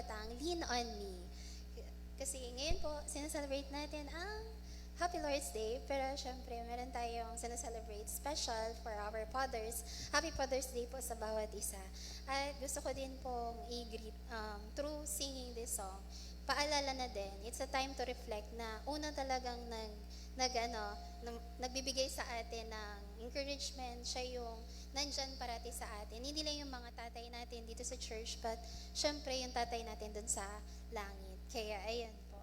kabatang Lean on Me. Kasi ngayon po, sinaselebrate natin ang Happy Lord's Day, pero syempre meron tayong sinaselebrate special for our fathers. Happy Father's Day po sa bawat isa. At gusto ko din pong i-greet through singing this song. Paalala na din, it's a time to reflect na una talagang nagbibigay sa atin ng encouragement, siya yung nandyan parati sa atin. Hindi lang yung mga tatay natin dito sa church, but syempre yung tatay natin dun sa langit. Kaya ayan po.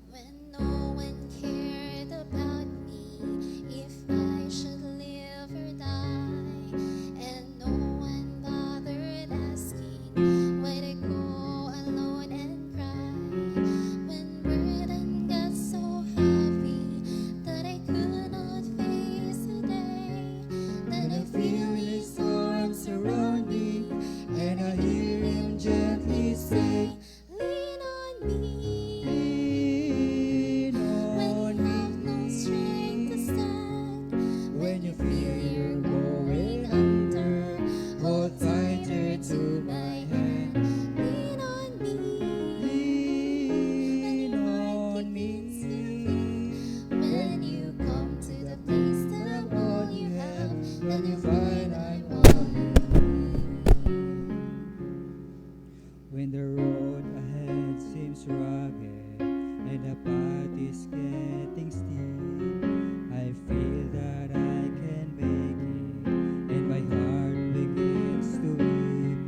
When no one cared about me, if I should live or die, and no one bothered asking, would I go alone and cry? When burden got so heavy that I could not face the day, then I feel His arms around me, and I hear Him gently say, lean on me. When you have no strength to stand, when you feel you're going under, hold tighter to my hand. Lean on me. Lean on me. When you come to the place that I'm all you have, then you find I'm all you need. When the road ahead seems rugged and the path is getting steep, I feel that I can make it and my heart begins to weep.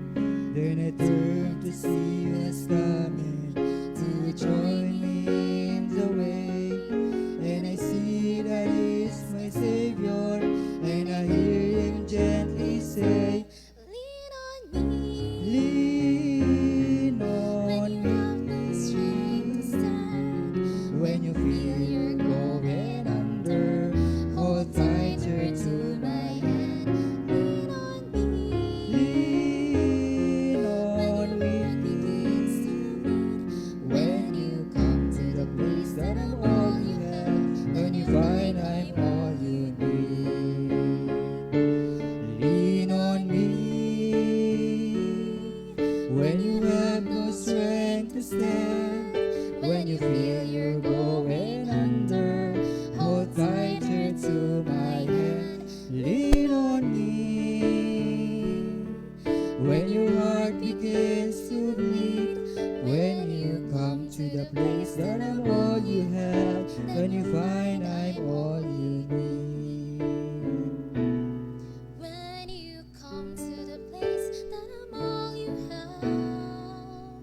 Then I turn to see who's coming to join me in the way, and I see that He's my Savior, and I hear Him gently say, Lean on me. lean When you have on no me. strength to stand, When you feel you're going under, hold tighter to my hand. lean on me. Lean on When your heart me. begins to bleed, When you come to the place that I'm all you have, then you find I'm all you need. Lean on me. When you have no strength to stand, when you feel you're going under, hold tighter to my hand. Lean on me. When your heart begins to bleed, when you come to the place that I'm all you have, then you find I'm all you need. when you come to the place that I'm all you have,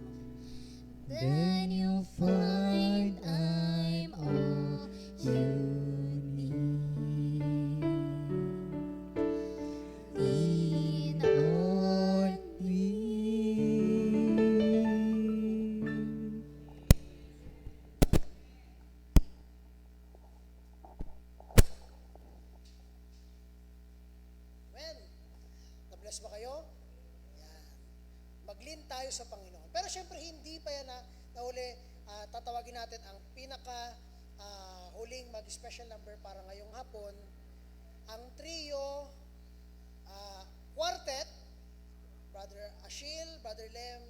Then you'll find I'm all you need. Lean on me. Amen. Na-bless ba kayo? Yan. Mag-lean tayo sa Panginoon. Pero syempre, hindi pa yan nahuli. Tatawagin natin ang pinaka huling mag-special number para ngayong hapon. Ang trio, quartet, Brother Ashil, Brother Lem,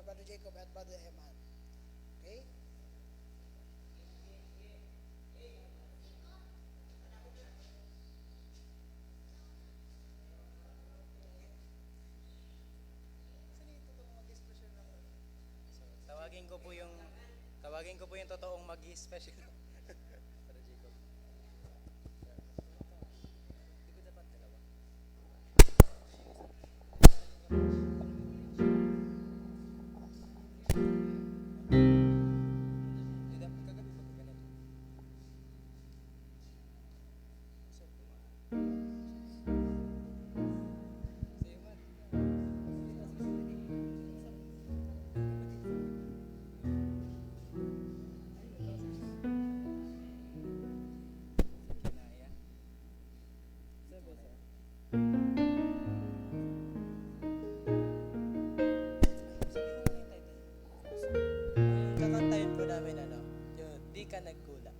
Brother Jacob, at Brother Eman. Okay? Tawagin ko po yung totoong mag-special. Para Jacob. Hindi ko dapat dalawa. Hindi dapat kagabi pag ganito. Sa'yo man. ka nagkulang.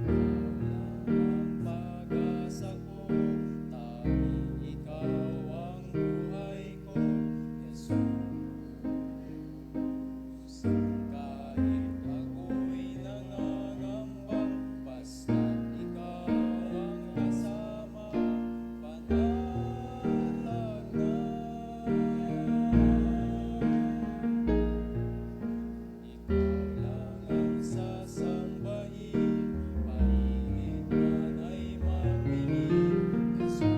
Ang pag-asa ko, tanging ikaw ang buhay ko, Jesus. Kahit ako'y nangangamba, basta't ikaw ang kasama, panatag na. Ikaw lang ang sasambahin, mainit man ay mabilis, Jesus.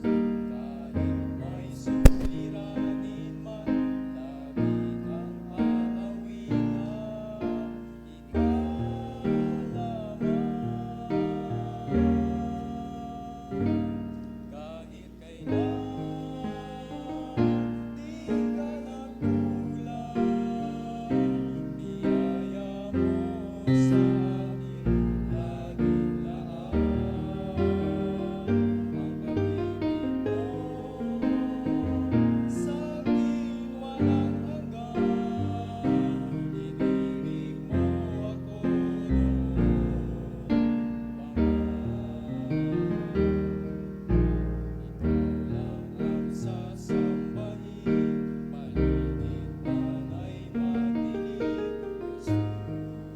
Kahit may suliranin man, labig ang aawitan, ikaw lamang. Kahit kailan, di ka nagkulang, biyaya mo sa akin laging laan. Ang pag-ibig mo sa'kin walang hanggan, inilig mo ako noon pa man. Ikaw lang ang sasambahin, paligid man ay madilim, Jesus.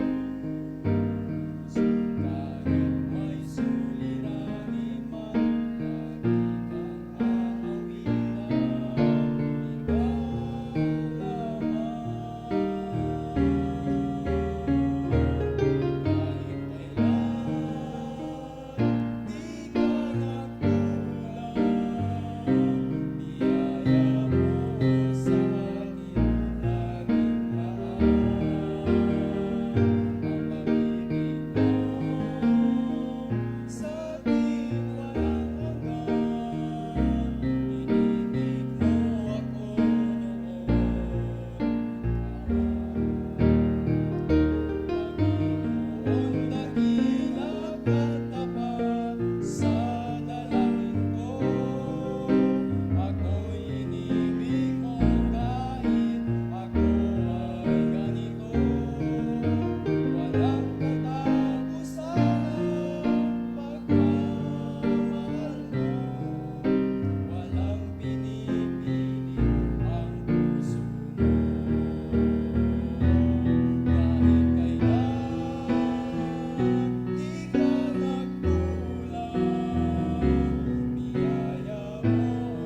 Kahit may suliranin man, labig ang aawitan, ikaw lamang. Kahit kailan, di ka nagkulang, biyaya mo sa akin laging laan. Ang pag-ibig mo sa'kin walang hanggan, inilig mo ako noon Panginoon, dakila at tapat sa dalangin ko. Ako'y inibig mo kahit ako ay ganito. Walang katapusan ang pagmamahal mo. Walang pinipili ang puso mo. Kahit kailan, di ka nagkulang, biyaya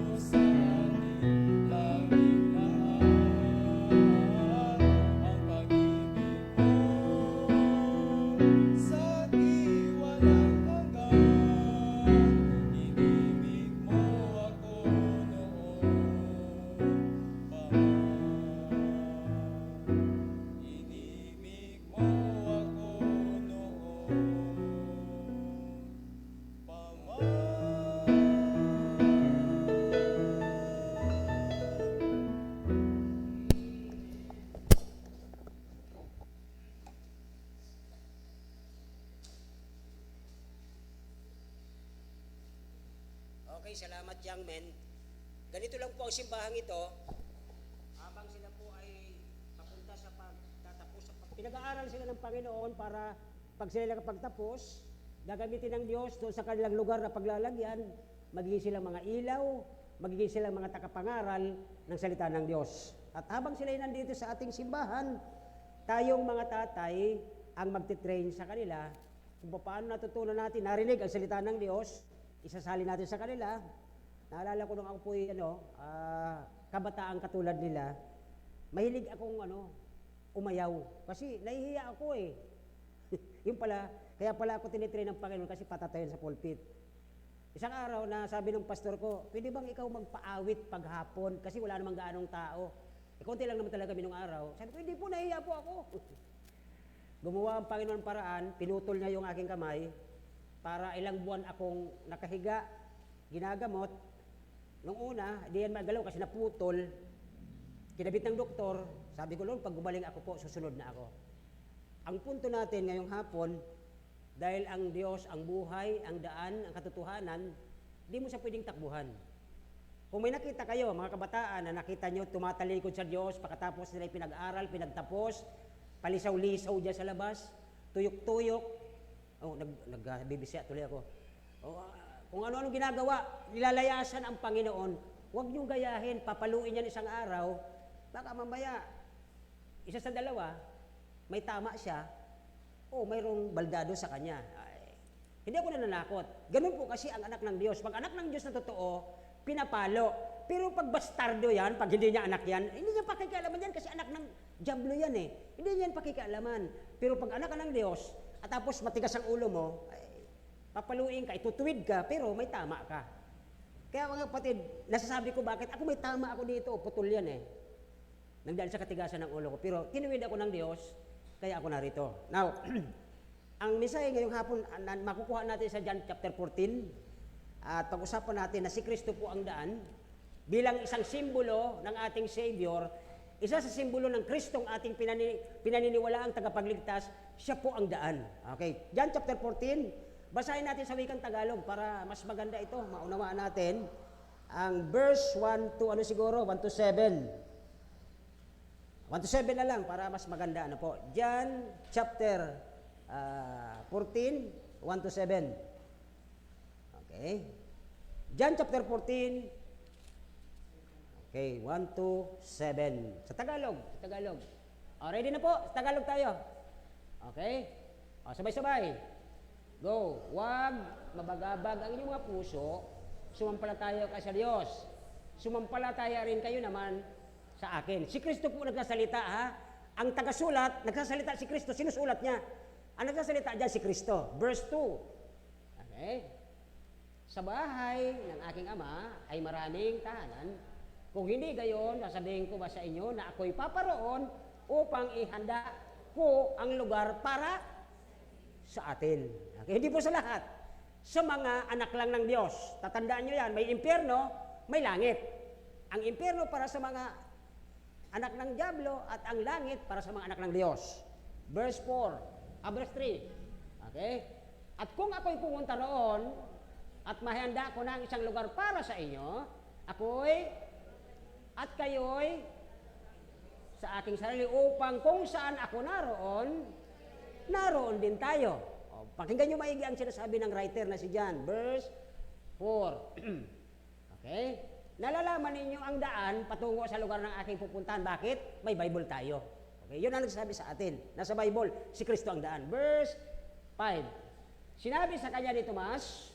mo sa akin laging laan. Ang pag-ibig mo sa'kin walang hanggan, inibig mo ako noon pa man. Inibig mo ako noon pa Okay, salamat young men. Ganito lang po ang simbahang ito. Habang sila po ay papunta sa pagtatapos, pinag-aaral sila ng Panginoon para pag sila nakapagtapos, gagamitin ng Diyos doon sa kanilang lugar na paglalagyan, magiging silang mga ilaw, magiging silang mga takapangaral ng salita ng Diyos. At habang sila ay nandito sa ating simbahan, tayong mga tatay ang magtitrain sa kanila kung paano natutunan natin, narinig ang salita ng Diyos, isasali natin sa kanila. Naalala ko nung ako po'y kabataan katulad nila, mahilig akong umayaw. Kasi nahihiya ako eh. Yung pala, kaya pala ako tinitrain ng Panginoon kasi patatayin sa pulpit. Isang araw na sabi ng pastor ko, pwede bang ikaw magpaawit paghapon kasi wala namang gaanong tao. Konti lang naman talaga minong araw. Sabi ko, hindi po, nahihiya po ako. Gumawa ang Panginoon paraan, pinutol niya yung aking kamay, para ilang buwan akong nakahiga, ginagamot. Nung una, di yan magalaw kasi naputol. Kinabit ng doktor, sabi ko, Lord, pag gumaling ako po, susunod na ako. Ang punto natin ngayong hapon, Dahil ang Diyos, ang buhay, ang daan, ang katotohanan, di mo siya pwedeng takbuhan. Kung may nakita kayo, mga kabataan, na nakita nyo tumatalikod sa Diyos, pagkatapos nila pinag-aral, pinagtapos, palisaw-lisaw dyan sa labas, tuyok-tuyok, nagbibisya tuloy ako. Kung ano-ano ginagawa, nilalayasan ang Panginoon, huwag niyong gayahin, papaluin yan isang araw, baka mamaya, isa sa dalawa, may tama siya, o mayroong baldado sa kanya. Hindi ako nananakot. Ganun po kasi ang anak ng Diyos. Pag anak ng Diyos na totoo, pinapalo. Pero pag bastardo yan, pag hindi niya anak yan, hindi niya pakikialaman yan kasi anak ng diablo yan eh. Hindi niya yan pakikialaman. Pero pag anak ka ng Diyos, at tapos matigas ang ulo mo, papaluin ka, itutuwid ka, pero may tama ka. Kaya mga kapatid, nasasabi ko bakit ako may tama ako dito, putol yan eh. Nagdaan sa katigasan ng ulo ko. Pero tinuwid ako ng Diyos, kaya ako narito. Now, ang mensahe ngayong hapon, makukuha natin sa John chapter 14, at pag-usapan natin na si Kristo po ang daan, bilang isang simbolo ng ating Savior, isa sa simbolo ng Kristong ating pinaniniwalaang tagapagligtas, siya po ang daan. Okay, John chapter 14, basahin natin sa wikang Tagalog para mas maganda ito, maunawaan natin. Ang verse 1 to 1 to 7. 1 to 7 na lang para mas maganda. Ano po? John chapter 14, 1 to 7. Okay. John chapter 14, okay, 1 to 7. Sa Tagalog. Ready na po? Sa Tagalog tayo. Okay? Sabay-sabay. Go. Huwag mabagabag ang inyong mga puso. Sumampalataya kayo sa Diyos. Sumampalataya rin kayo naman sa akin. Si Kristo po nagsasalita, ha? Ang tagasulat, nagsasalita si Kristo. Sinusulat niya. Ang nagsasalita dyan si Kristo. Verse 2. Okay? Sa bahay ng aking ama ay maraming tahanan. Kung hindi gayon, sasabihin ko ba sa inyo na ako'y paparoon upang ihanda ko ang lugar para sa atin. Okay? Hindi po sa lahat. Sa mga anak lang ng Diyos. Tatandaan nyo yan, may impyerno, may langit. Ang impyerno para sa mga anak ng diablo at ang langit para sa mga anak ng Diyos. Verse 4, verse 3. Okay? At kung ako'y pumunta roon at mahanda ko ng isang lugar para sa inyo, ako'y at kayo'y sa aking sarili upang kung saan ako naroon din tayo. Pakinggan nyo maigi ang sinasabi ng writer na si John. Verse 4. Okay? Nalalaman ninyo ang daan patungo sa lugar ng aking pupuntahan. Bakit? May Bible tayo. Okay? Yun ang nagsasabi sa atin. Nasa Bible, si Kristo ang daan. Verse 5. Sinabi sa kanya ni Tomas,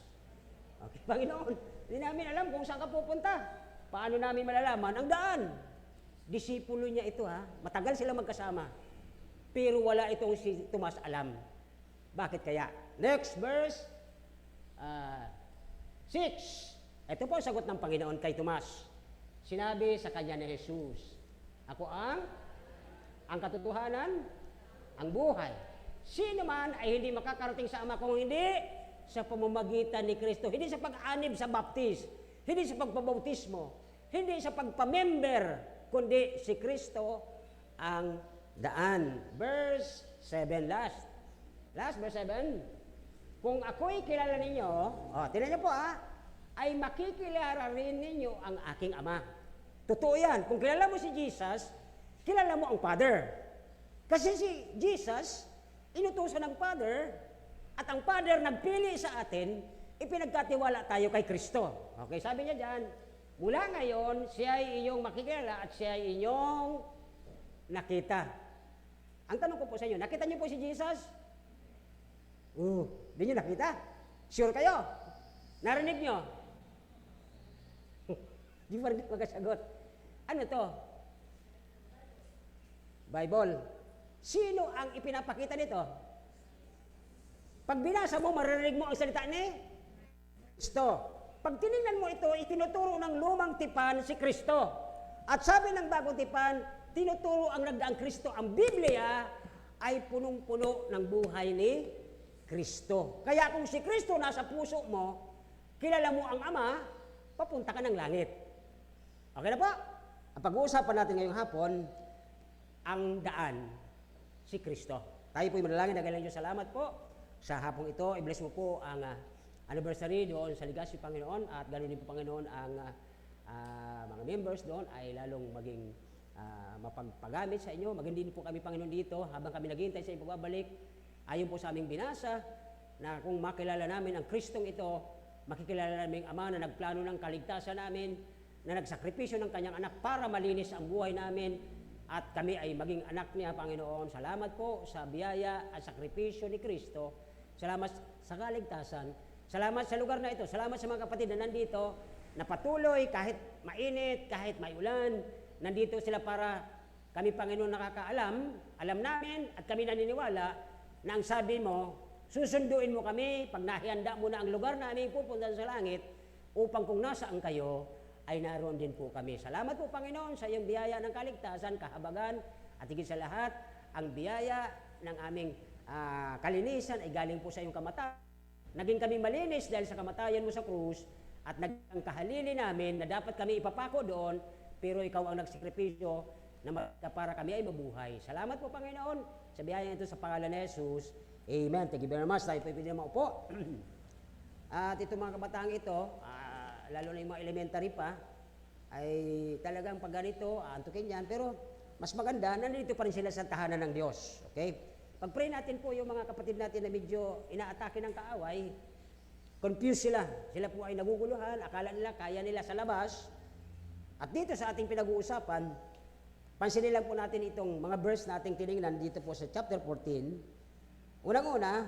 okay, Panginoon, hindi namin alam kung saan ka pupunta. Paano namin malalaman ang daan? Disipulo niya ito, ha? Matagal sila magkasama. Pero wala itong si Tomas alam. Bakit kaya? Next verse 6. Ito po ang sagot ng Panginoon kay Tomas. Sinabi sa kanya ni Jesus, ako ang katotohanan, ang buhay. Sino man ay hindi makakarating sa Ama kung hindi sa pamamagitan ni Kristo. Hindi sa pag-anib sa baptis, hindi sa pagpabautismo, hindi sa pagpamember, kundi si Kristo ang daan. Verse 7 last. Last, verse 7. Kung ako'y kilala ninyo, tinan niyo po ay makikilala rin ninyo ang aking Ama. Totoo yan. Kung kilala mo si Jesus, kilala mo ang Father. Kasi si Jesus, inutusan ng Father, at ang Father nagpili sa atin, ipinagkatiwala tayo kay Kristo. Okay, sabi niya dyan, mula ngayon, siya ay inyong makikilala at siya ay inyong nakita. Ang tanong ko po sa inyo, nakita niyo po si Jesus? Di niyo nakita? Sure kayo? Narinig niyo? Di pa rin magkasagot. Ano to? Bible. Sino ang ipinapakita nito? Pag binasa mo, maririnig mo ang salita ni Kristo. Pag tinignan mo ito, itinuturo ng lumang tipan si Kristo. At sabi ng bagong tipan, tinuturo ang nagdaang Kristo. Ang Biblia ay punong-puno ng buhay ni Kristo. Kaya kung si Kristo nasa puso mo, kilala mo ang Ama, papunta ka ng langit. Okay na po? Ang pag-uusapan natin ngayong hapon, ang daan, si Kristo. Tayo po'y manalangin, nagalang Diyos, salamat po. sa hapong ito. I-bless mo po ang anniversary doon sa Legacy, Panginoon, at ganoon din po, Panginoon, ang mga members doon ay lalong maging mapagpagamit sa inyo. Maging din po kami, Panginoon, dito habang kami naghihintay sa inyong pagbabalik. Ayon po sa aming binasa na kung makilala namin ang Kristong ito, makikilala namin ang Ama na nagplano ng kaligtasan namin, na nagsakripisyo ng kanyang anak para malinis ang buhay namin at kami ay maging anak niya, Panginoon. Salamat po sa biyaya at sakripisyo ni Kristo. Salamat sa kaligtasan. Salamat sa lugar na ito. Salamat sa mga kapatid na nandito, na patuloy kahit mainit, kahit may ulan, nandito sila para kami, Panginoon, nakakaalam, alam namin at kami naniniwala na ang sabi mo, susunduin mo kami pag nahihanda mo na ang lugar namin pupunta sa langit upang kung nasaan kayo, ay naroon din po kami. Salamat po, Panginoon, sa iyong biyaya ng kaligtasan, kahabagan, at higit sa lahat, ang biyaya ng aming kalinisan ay galing po sa iyong kamatayan. Naging kami malinis dahil sa kamatayan mo sa krus, at naging kahalili namin na dapat kami ipapako doon, pero ikaw ang nagsikripisyo na para kami ay mabuhay. Salamat po, Panginoon, sa biyaya ito sa pangalan ni Jesus. Amen. Thank you very much. Tayo po pwede na maupo. At itong mga kabataang ito, lalo na yung mga elementary pa, ay talagang pag ganito, antukin yan. Pero mas maganda, nandito pa rin sila sa tahanan ng Diyos. Okay? Pag-pray natin po yung mga kapatid natin na medyo inaatake ng kaaway, confused sila. Sila po ay naguguluhan, akala nila kaya nila sa labas. At dito sa ating pinag-uusapan, pansinin lang po natin itong mga verse nating tinignan dito po sa chapter 14. Unang-una,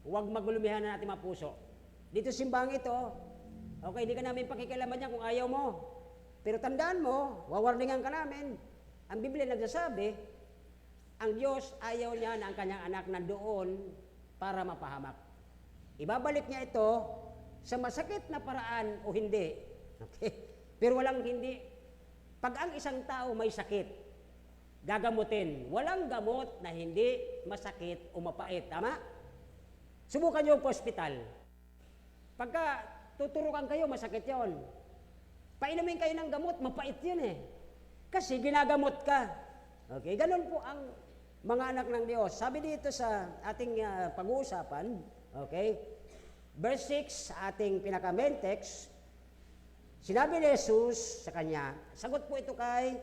huwag magulumihan na natin mga puso. Dito simbang ito, okay, di ka namin pakikialaman niya kung ayaw mo. Pero tandaan mo, wawarningan ka namin. Ang Biblia nagsasabi, ang Diyos ayaw niya na ang kanyang anak nandoon para mapahamak. Ibabalik niya ito sa masakit na paraan o hindi. Okay? Pero walang hindi. Pag ang isang tao may sakit, gagamutin. Walang gamot na hindi masakit o mapait. Tama? Subukan niyo po ospital. Pagka tuturukan kayo, masakit yon. Painumin kayo ng gamot, mapait yun eh. Kasi ginagamot ka. Okay, ganun po ang mga anak ng Diyos. Sabi dito sa ating pag-uusapan, okay, verse 6 sa ating pinaka-main text, sinabi ni Jesus sa kanya, sagot po ito kay,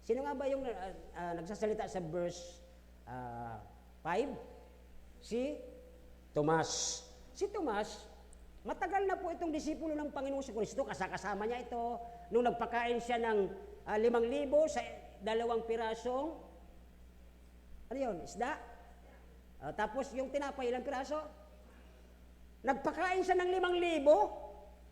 sino nga ba yung nagsasalita sa verse 5? Si Tomas. Si Tomas, matagal na po itong disipulo ng Panginoong Kristo, kasama niya ito, nung nagpakain siya ng 5,000 sa 2 pirasong, ano yun, isda? Tapos yung tinapay, ilang piraso? Nagpakain siya ng 5,000,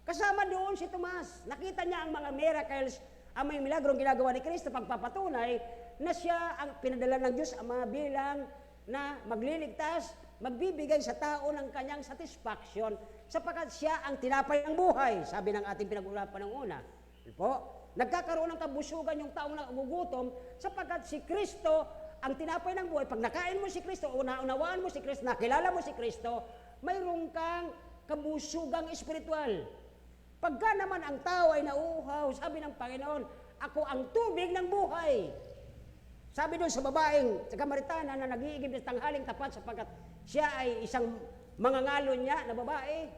kasama doon si Tomas. Nakita niya ang mga miracles, ang mga milagrong ginagawa ni Kristo, pagpapatunay na siya ang pinadala ng Diyos Ama bilang na magliligtas, magbibigay sa tao ng kanyang satisfaction, sapagkat siya ang tinapay ng buhay, sabi ng ating pinag-ulapan ng una. Po, nagkakaroon ng kabusugan yung taong nagugutom, sapagkat si Kristo ang tinapay ng buhay. Pag nakain mo si Kristo, unawaan mo si Kristo, nakilala mo si Kristo, mayroon kang kabusugang espiritual. Pagka naman ang tao ay nauuhaw, sabi ng Panginoon, ako ang tubig ng buhay. Sabi doon sa babaeng, sa Kamaritana na nag-iigib ng tanghaling tapat sapagkat siya ay isang mangangalon niya na babae.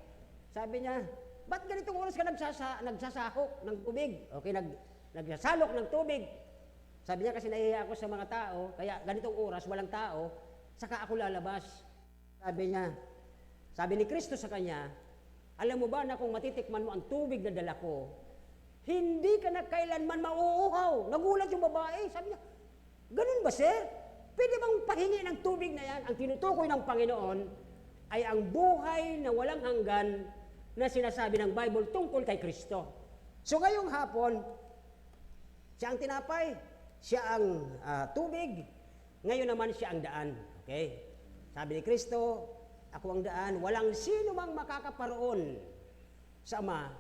Sabi niya, ba't ganitong oras ka nagsasahok ng tubig? Okay, nagsasalok ng tubig. Sabi niya, kasi nahihiya ako sa mga tao, kaya ganitong oras, walang tao, saka ako lalabas. Sabi niya, sabi ni Kristo sa kanya, alam mo ba na kung matitikman mo ang tubig na dala ko, hindi ka na kailanman mauuhaw. Nagulat yung babae. Sabi niya, ganun ba, sir? Pwede bang pahingi ng tubig na yan? Ang tinutukoy ng Panginoon ay ang buhay na walang hanggan na sinasabi ng Bible tungkol kay Kristo. So ngayong hapon, siya ang tinapay, siya ang tubig, ngayon naman siya ang daan. Okay? Sabi ni Kristo, ako ang daan, walang sino mang makakaparoon sa Ama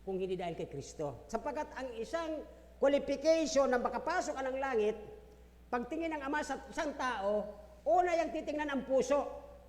kung hindi dahil kay Kristo. Sapagkat ang isang qualification na makapasok ka ng langit, pagtingin ng Ama sa isang tao, una yung titingnan ang puso.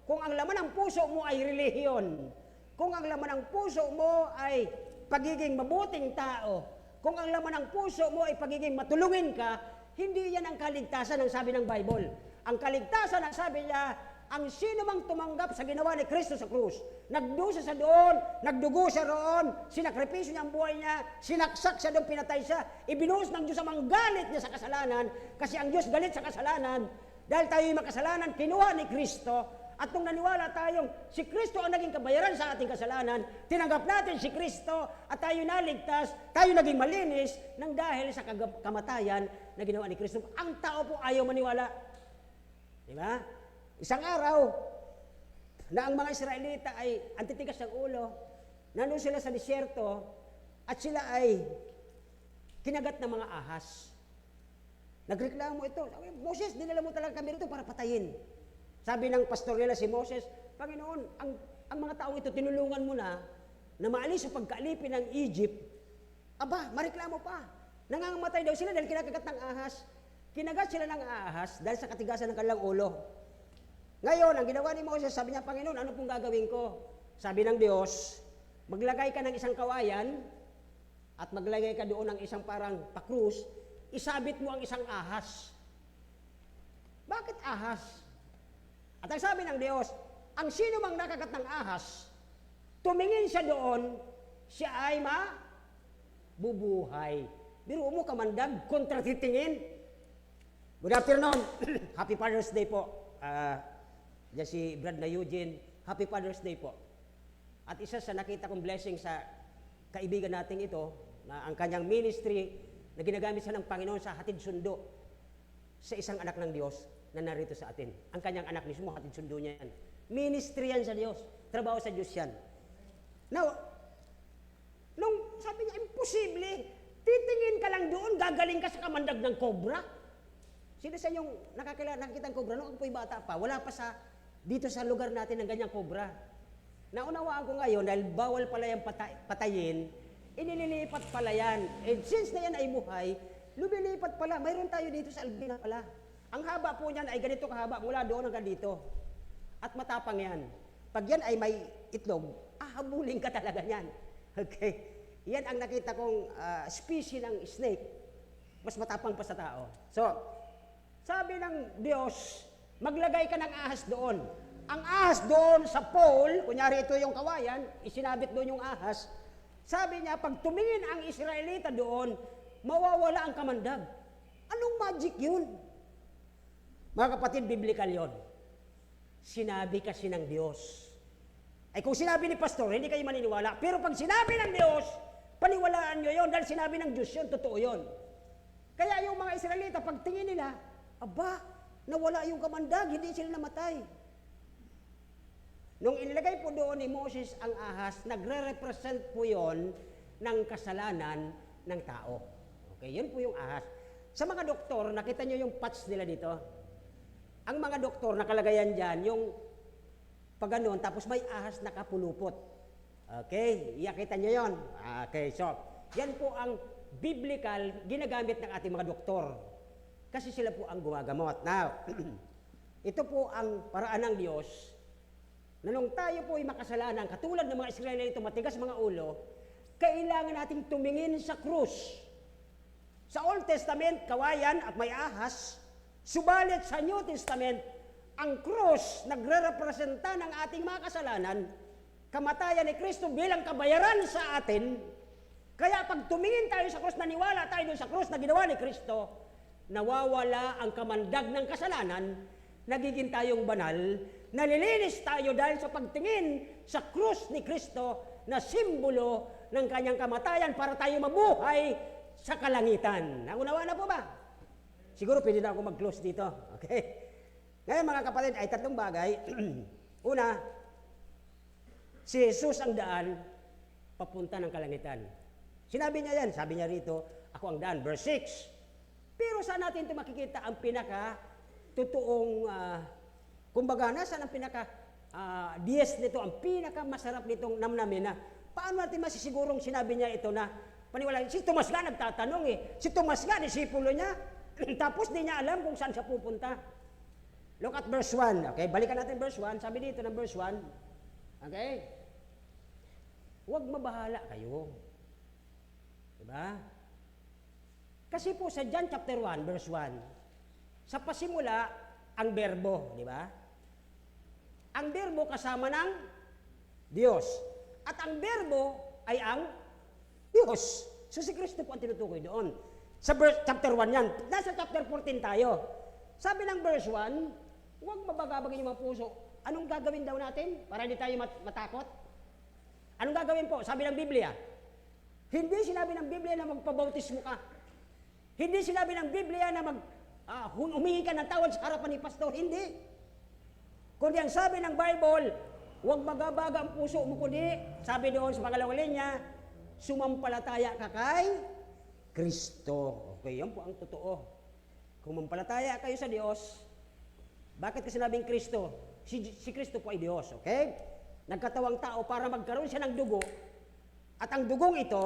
Kung ang laman ng puso mo ay relihiyon, kung ang laman ng puso mo ay pagiging mabuting tao, kung ang laman ng puso mo ay pagiging matulungin ka, hindi yan ang kaligtasan ang sabi ng Bible. Ang kaligtasan ang sabi niya ang sino mang tumanggap sa ginawa ni Kristo sa krus, nagdusa sa doon, nagdugo siya roon, sinakripisyo niya ang buhay niya, sinaksak siya doon, pinatay siya, ibinuhos ng Diyos ang galit niya sa kasalanan, kasi ang Diyos galit sa kasalanan, dahil tayo'y makasalanan, kinuha ni Kristo, at nung naniwala tayong si Kristo ang naging kabayaran sa ating kasalanan, tinanggap natin si Kristo at tayo naligtas, tayo naging malinis nang dahil sa kamatayan na ginawa ni Kristo. Ang tao po ayaw maniwala. Di ba? Isang araw na ang mga Israelita ay antitigas ng ulo, nandun sila sa disyerto at sila ay kinagat ng mga ahas. Nagreklamo ito, Moses, dinala mo talaga kami rito para patayin. Sabi ng pastor nila si Moses, Panginoon, ang mga taong ito, tinulungan mo na maalis sa pagkaalipin ng Egypt. Aba, mareklamo pa. Nangangamatay daw sila dahil kinakagat ng ahas. Kinagat sila ng ahas dahil sa katigasan ng kanilang ulo. Ngayon, ang ginawa ni Moses, sabi niya, Panginoon, ano pong gagawin ko? Sabi ng Diyos, maglagay ka ng isang kawayan at maglagay ka doon ng isang parang pakrus, isabit mo ang isang ahas. Bakit ahas? At ang sabi ng Diyos, ang sino mang nakagat ng ahas, tumingin siya doon, siya ay mabubuhay. Biro mo kamandag, kontra titingin. Good afternoon. Happy Father's Day po. Diyan si Brad na Eugene. Happy Father's Day po. At isa sa nakita kong blessing sa kaibigan natin ito, na ang kanyang ministry na ginagamit siya ng Panginoon sa hatid sundo sa isang anak ng Diyos na narito sa atin. Ang kanyang anak mismo, hatid sundo niya yan. Ministry yan sa Diyos. Trabaho sa Diyos yan. Now, nung sabi niya, imposible, titingin ka lang doon, gagaling ka sa kamandag ng cobra. Sino sa yung nakakita ng cobra? Nung ako po'y bata pa, wala pa sa, dito sa lugar natin ng ganyang cobra. Naunawaan ko ngayon, dahil bawal pala yung patayin, inililipat pala yan. And since na yan ay buhay, lumilipat pala. Mayroon tayo dito sa Albina pala. Ang haba po niyan ay ganito kahaba, mula doon hanggang dito. At matapang yan. Pag yan ay may itlog, habulin ka talaga yan. Okay? Yan ang nakita kong species ng snake. Mas matapang pa sa tao. So, sabi ng Diyos, maglagay ka ng ahas doon. Ang ahas doon sa pole, kunyari ito yung kawayan, isinabit doon yung ahas. Sabi niya, pag tumingin ang Israelita doon, mawawala ang kamandag. Anong magic yun? Mga kapatid, biblical yon. Sinabi kasi ng Diyos. Ay kung sinabi ni pastor, hindi kayo maniniwala. Pero pag sinabi ng Diyos, paniwalaan nyo yon dahil sinabi ng Diyos yon, totoo yon. Kaya yung mga Israelita, pag tingin nila, aba, nawala yung kamandag, hindi sila namatay. Nung inilagay po doon ni Moses ang ahas, nagre-represent po yon ng kasalanan ng tao. Okay, yun po yung ahas. Sa mga doktor, nakita nyo yung patch nila dito? Ang mga doktor, nakalagayan dyan, yung pag ganun, tapos may ahas nakapulupot. Okay, iyakita nyo yon. Okay, so, yan po ang biblical ginagamit ng ating mga doktor. Kasi sila po ang gumagamot. Now, ito po ang paraan ng Diyos na nung tayo po ay makasalanan, katulad ng mga Israelito, matigas mga ulo, kailangan nating tumingin sa krus. Sa Old Testament, kawayan at may ahas. Subalit sa New Testament, ang krus nagre-representa ng ating mga kasalanan, kamatayan ni Kristo bilang kabayaran sa atin. Kaya pag tumingin tayo sa krus, naniwala tayo doon sa krus na ginawa ni Kristo, nawawala ang kamandag ng kasalanan, nagiging tayong banal, nalilinis tayo dahil sa pagtingin sa krus ni Kristo na simbolo ng kanyang kamatayan para tayo mabuhay sa kalangitan. Naunawa na po ba? Siguro pwede na ako mag-close dito. Okay? Ngayon mga kapatid, ay tatlong bagay. Una, si Jesus ang daan papunta ng kalangitan. Sinabi niya yan, sabi niya rito, ako ang daan, verse 6. Pero saan natin ito makikita ang pinaka-totoong, kumbaga, nasaan ang pinaka-dies nito, ang pinaka-masarap nitong namnamin na, paano natin masisigurong sinabi niya ito na, paniwala, si Tomas nga nagtatanong si Tomas nga, disipulo niya, tapos di niya alam kung saan siya pupunta. Look at verse 1. Okay, balikan natin verse 1. Sabi dito ng verse 1. Okay? Huwag mabahala kayo. Diba? Kasi po sa John chapter 1, verse 1, sa pasimula, ang berbo, di ba? Ang berbo kasama ng Diyos. At ang berbo ay ang Diyos. So si Kristo po ang tinutukoy doon. Sa chapter 1 yan. Nasa chapter 14 tayo. Sabi ng verse 1, huwag mabagabagin yung mga puso. Anong gagawin daw natin para hindi tayo matakot? Anong gagawin po? Sabi ng Biblia. Hindi sinabi ng Biblia na magpabautismo ka. Hindi sinabi ng Biblia na humingi ka ng tawad sa harapan ni pastor. Hindi. Kundi ang sabi ng Bible, huwag magabaga ang puso mo, kundi, sabi doon sa pangalawang linya, sumampalataya ka kay Kristo. Okay, yan po ang totoo. Kung mampalataya kayo sa Diyos, bakit kasi sinabing Kristo? Si Kristo po ay Diyos, okay? Nagkatawang tao para magkaroon siya ng dugo, at ang dugong ito,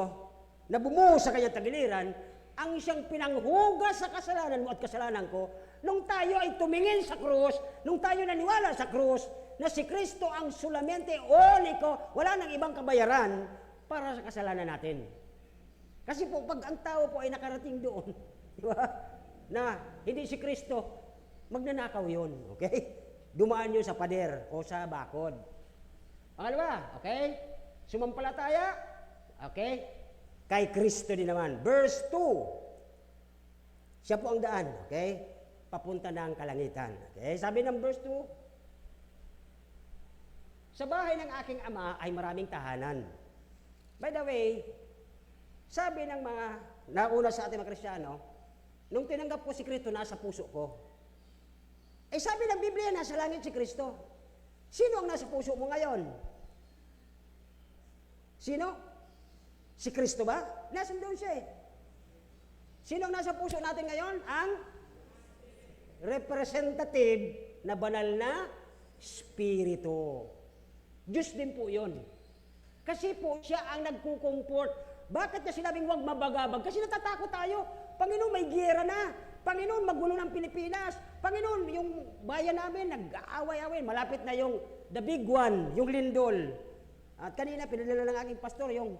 na bumuho sa kanyang tagiliran, ang siyang pinanghugas sa kasalanan mo at kasalanan ko, nung tayo ay tumingin sa krus, nung tayo naniwala sa krus, na si Kristo ang sulamente único, wala nang ibang kabayaran para sa kasalanan natin. Kasi po, pag ang tao po ay nakarating doon, di ba, na hindi si Kristo, magnanakaw yun, okay? Dumaan yun sa pader o sa bakod. Pangalawa, okay? Sumampalataya, okay? Kay Kristo din naman. Verse 2, siya po ang daan, okay? Papunta ng kalangitan. Okay? Sabi ng verse 2, sa bahay ng aking ama ay maraming tahanan. By the way, sabi ng mga nauna sa ating mga Kristiyano, nung tinanggap ko si Kristo, nasa puso ko. Eh sabi ng Biblia, nasa langit si Kristo. Sino ang nasa puso mo ngayon? Sino? Si Kristo ba? Nasaan doon siya eh. Sino ang nasa puso natin ngayon? Ang representative na banal na Espiritu. Diyos din po yun. Kasi po siya ang nagkukumport. Bakit niya sinabing huwag mabagabag? Kasi natatakot tayo. Panginoon, may giyera na. Panginoon, magulo ng Pilipinas. Panginoon, yung bayan namin, nag-aaway-away. Malapit na yung the big one, yung lindol. At kanina, pinadala ng aking pastor, yung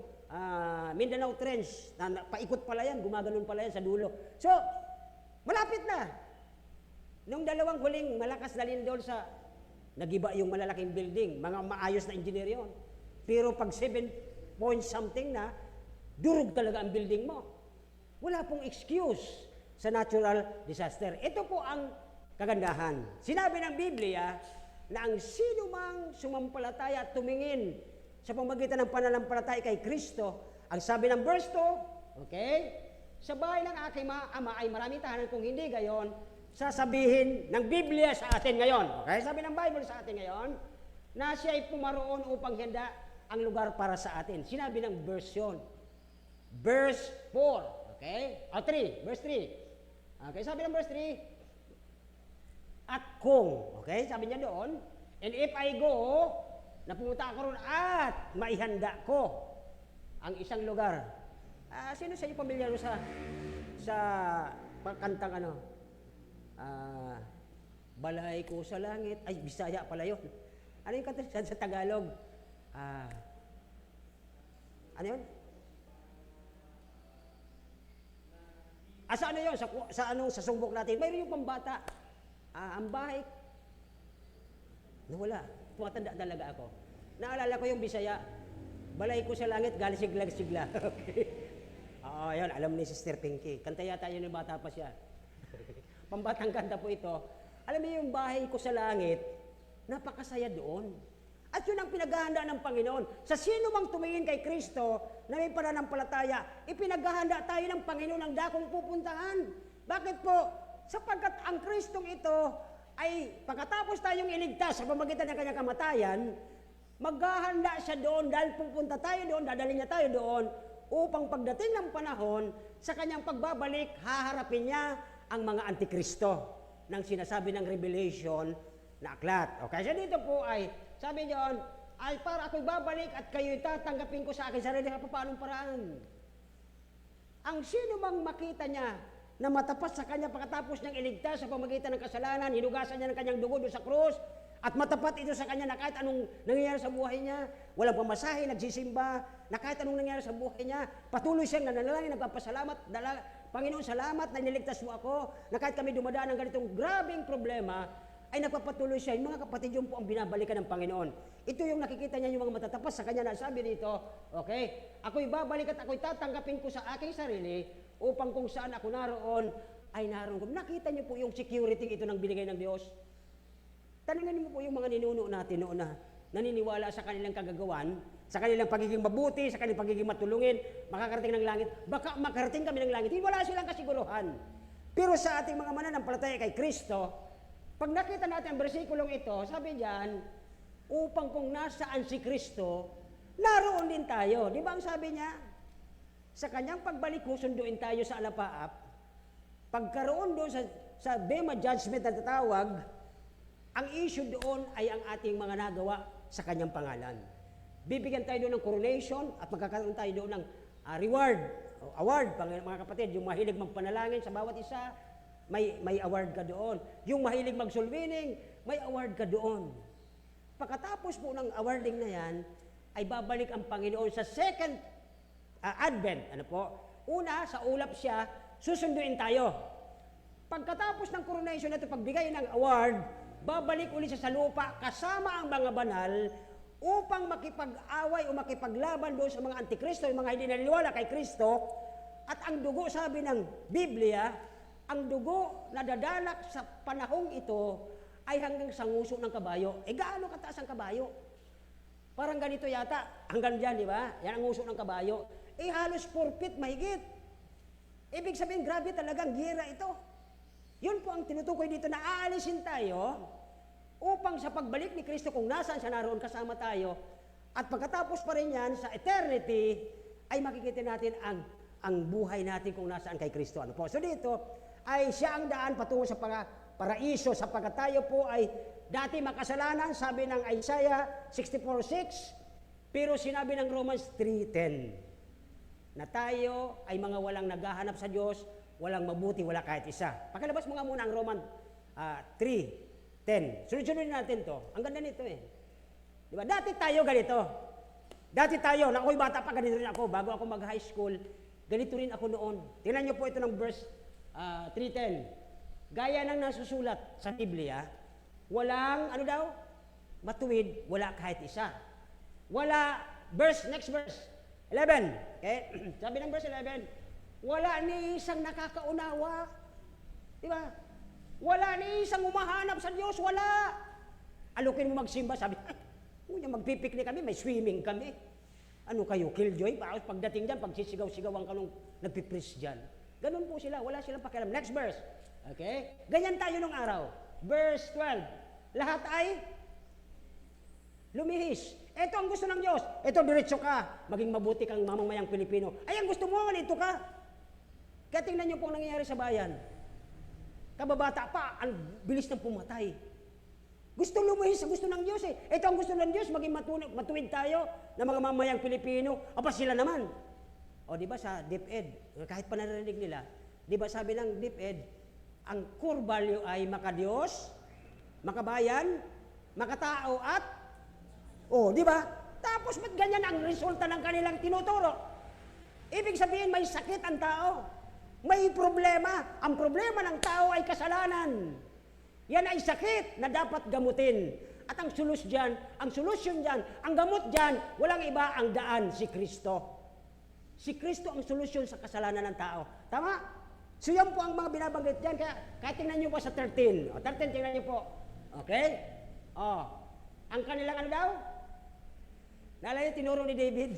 Mindanao Trench. Paikot pala yan, gumaganon pala yan sa dulo. So, malapit na. Nung dalawang huling malakas na lindol sa, nagiba yung malalaking building, mga maayos na engineer yun. Pero pag 7 point something na, durog talaga ang building mo. Wala pong excuse sa natural disaster. Ito po ang kagandahan. Sinabi ng Biblia na ang sino mang sumampalataya at tumingin sa pamamagitan ng pananampalataya kay Kristo, ang sabi ng verse 2, okay, sa bahay ng aking ama ay maraming tahanan, kung hindi gayon, sasabihin ng Biblia sa atin ngayon. Okay, sabi ng Bible sa atin ngayon, na siya ay pumaroon upang handa ang lugar para sa atin. Sinabi ng verse yun. Verse 4, okay? O 3, verse 3. Okay, sabi ng verse 3, at kung, okay, sabi niya doon, and if I go, na pumunta ako ron at maihanda ko ang isang lugar. Sino sa inyo pamilyar sa kantang ano? Balay ko sa langit. Ay, Bisaya pala yun. Ano yung kanta sa Tagalog? Ano yun? Sa ano yun? Sa sumbok natin. Mayroon yung pambata. Ang bahay. Nawala. Tumatanda talaga ako. Naalala ko yung Bisaya. Balay ko sa langit, galing sigla-sigla. Okay. Yun. Alam ni Sister Pinky. Kanta yata yun yung bata pa siya. Pambatang kanta po ito. Alam niyo yung bahay ko sa langit, napakasaya doon. At yun ang pinaghahanda ng Panginoon. Sa sino mang tumingin kay Kristo na may pananampalataya, ipinaghahanda tayo ng Panginoon ang dakong pupuntahan. Bakit po? Sapagkat ang Kristong ito ay pagkatapos tayong iligtas sa pamamagitan ng kanyang kamatayan, maghahanda siya doon dahil pupunta tayo doon, dadalhin niya tayo doon upang pagdating ng panahon, sa kanyang pagbabalik, haharapin niya ang mga antikristo ng sinasabi ng Revelation na aklat. Okay, so dito po ay, sabi niyon, ay para ako'y babalik at kayo'y tatanggapin ko sa akin sarili sa paanong paraan. Ang sino mang makita niya na matapat sa kanya pagkatapos niyang iligtas sa pamamagitan ng kasalanan, hinugasan niya ng kanyang dugo doon sa krus, at matapat ito sa kanya na kahit anong nangyayari sa buhay niya, walang pamasahe, nagsisimba, na kahit anong nangyayari sa buhay niya, patuloy siyang nananalangin, nagpapasalamat, Panginoon, salamat na niligtas mo ako, na kahit kami dumadaan ng ganitong grabing problema, ay nagpapatuloy siya. Yung mga kapatid, yun po ang binabalikan ng Panginoon. Ito yung nakikita niya yung mga matatapas sa kanya na sabi dito, okay, ako'y babalik at ako'y tatanggapin ko sa aking sarili upang kung saan ako naroon, ay naroon ko. Nakita niyo po yung security ito ng binigay ng Diyos. Tanungin mo po yung mga ninuno natin noon na naniniwala sa kanilang kagagawan, sa kanilang pagiging mabuti, sa kanilang pagiging matulungin, makakarating ng langit. Baka makarating kami ng langit. Wala silang kasiguruhan. Pero sa ating mga mananampalataya kay Kristo, pag nakita natin ang bersikulong ito, sabi diyan, upang kung nasaan si Kristo, naroon din tayo. Di ba ang sabi niya? Sa kanyang pagbalik, susunduin tayo sa alapaap. Pagkaroon doon sa Bema Judgment na tatawag, ang issue doon ay ang ating mga nagawa sa kanyang pangalan. Bibigyan tayo doon ng coronation at magkakaroon tayo doon ng reward, award, mga kapatid, yung mahilig magpanalangin sa bawat isa, may award ka doon. Yung mahilig mag-soul-winning, may award ka doon. Pagkatapos po ng awarding na yan, ay babalik ang Panginoon sa second advent. Ano po? Una, sa ulap siya, susunduin tayo. Pagkatapos ng coronation na ito, pagbigay ng award, babalik ulit siya sa lupa kasama ang mga banal upang makipag-away o makipaglaban doon sa mga antikristo, yung mga hindi naniniwala kay Kristo. At ang dugo, sabi ng Biblia, ang dugo na dadalak sa panahong ito ay hanggang sa nguso ng kabayo. Gaano kataas ang kabayo? Parang ganito yata, hanggang dyan, di ba? Yan ang nguso ng kabayo. Halos 4 feet mahigit. Ibig sabihin, grabe talagang gira ito. Yun po ang tinutukoy dito na aalisin tayo upang sa pagbalik ni Kristo kung nasaan siya naroon kasama tayo at pagkatapos pa rin yan sa eternity ay makikita natin ang buhay natin kung nasaan kay Kristo. Ano po? So dito ay siya ang daan patungo sa paraiso sapagkat tayo po ay dati makasalanan, sabi ng Isaiah 64:6, pero sinabi ng Romans 3:10 na tayo ay mga walang naghahanap sa Diyos, walang mabuti, wala kahit isa. Pakilabas mo nga muna ang Roman 3:10. Sunod-sunod natin to. Ang ganda nito eh. Di ba? Dati tayo ganito. Dati tayo, na ako'y bata pa, ganito rin ako. Bago ako mag-high school, ganito rin ako noon. Tingnan niyo po ito ng verse 3:10. Gaya ng nasusulat sa Biblia, walang, ano daw? Matuwid, wala kahit isa. Wala, next verse, 11. Okay? Sabi ng verse 11, wala ni isang nakakaunawa. Di ba? Wala ni isang umahanap sa Diyos. Wala. Alukin mo magsimba. Sabi, magpipiknik kami, may swimming kami. Ano kayo, killjoy? Pagdating dyan, pagsisigaw-sigawan ka nung nagpipris dyan. Ganun po sila. Wala silang pakialam. Next verse. Okay? Ganyan tayo nung araw. Verse 12. Lahat ay lumihis. Ito ang gusto ng Diyos. Ito, diretso ka. Maging mabuti kang mamamayang Pilipino. Ay, ang gusto mo, ganito ka. Kaya tingnan niyo po ang nangyayari sa bayan. Kababata pa, ang bilis ng pumatay. Gusto lumihis sa gusto ng Diyos eh. Ito ang gusto ng Diyos, maging matuwid tayo na mga mamayang Pilipino. Aba sila naman. O di ba sa DepEd, kahit pa narinig nila, di ba sabi ng DepEd, ang core value ay makadiyos, makabayan, makatao at di ba? Tapos ba't ganyan ang resulta ng kanilang tinuturo? Ibig sabihin may sakit ang tao. May problema. Ang problema ng tao ay kasalanan. Yan ay sakit na dapat gamutin. At ang solusyon dyan, ang gamot dyan, walang iba ang daan, si Kristo. Si Kristo ang solusyon sa kasalanan ng tao. Tama? So yan po ang mga binabanggit dyan. Kaya tingnan nyo po sa 13. 13, tingnan nyo po. Okay? Ang kanilang ano daw? Naalala tinuro ni David,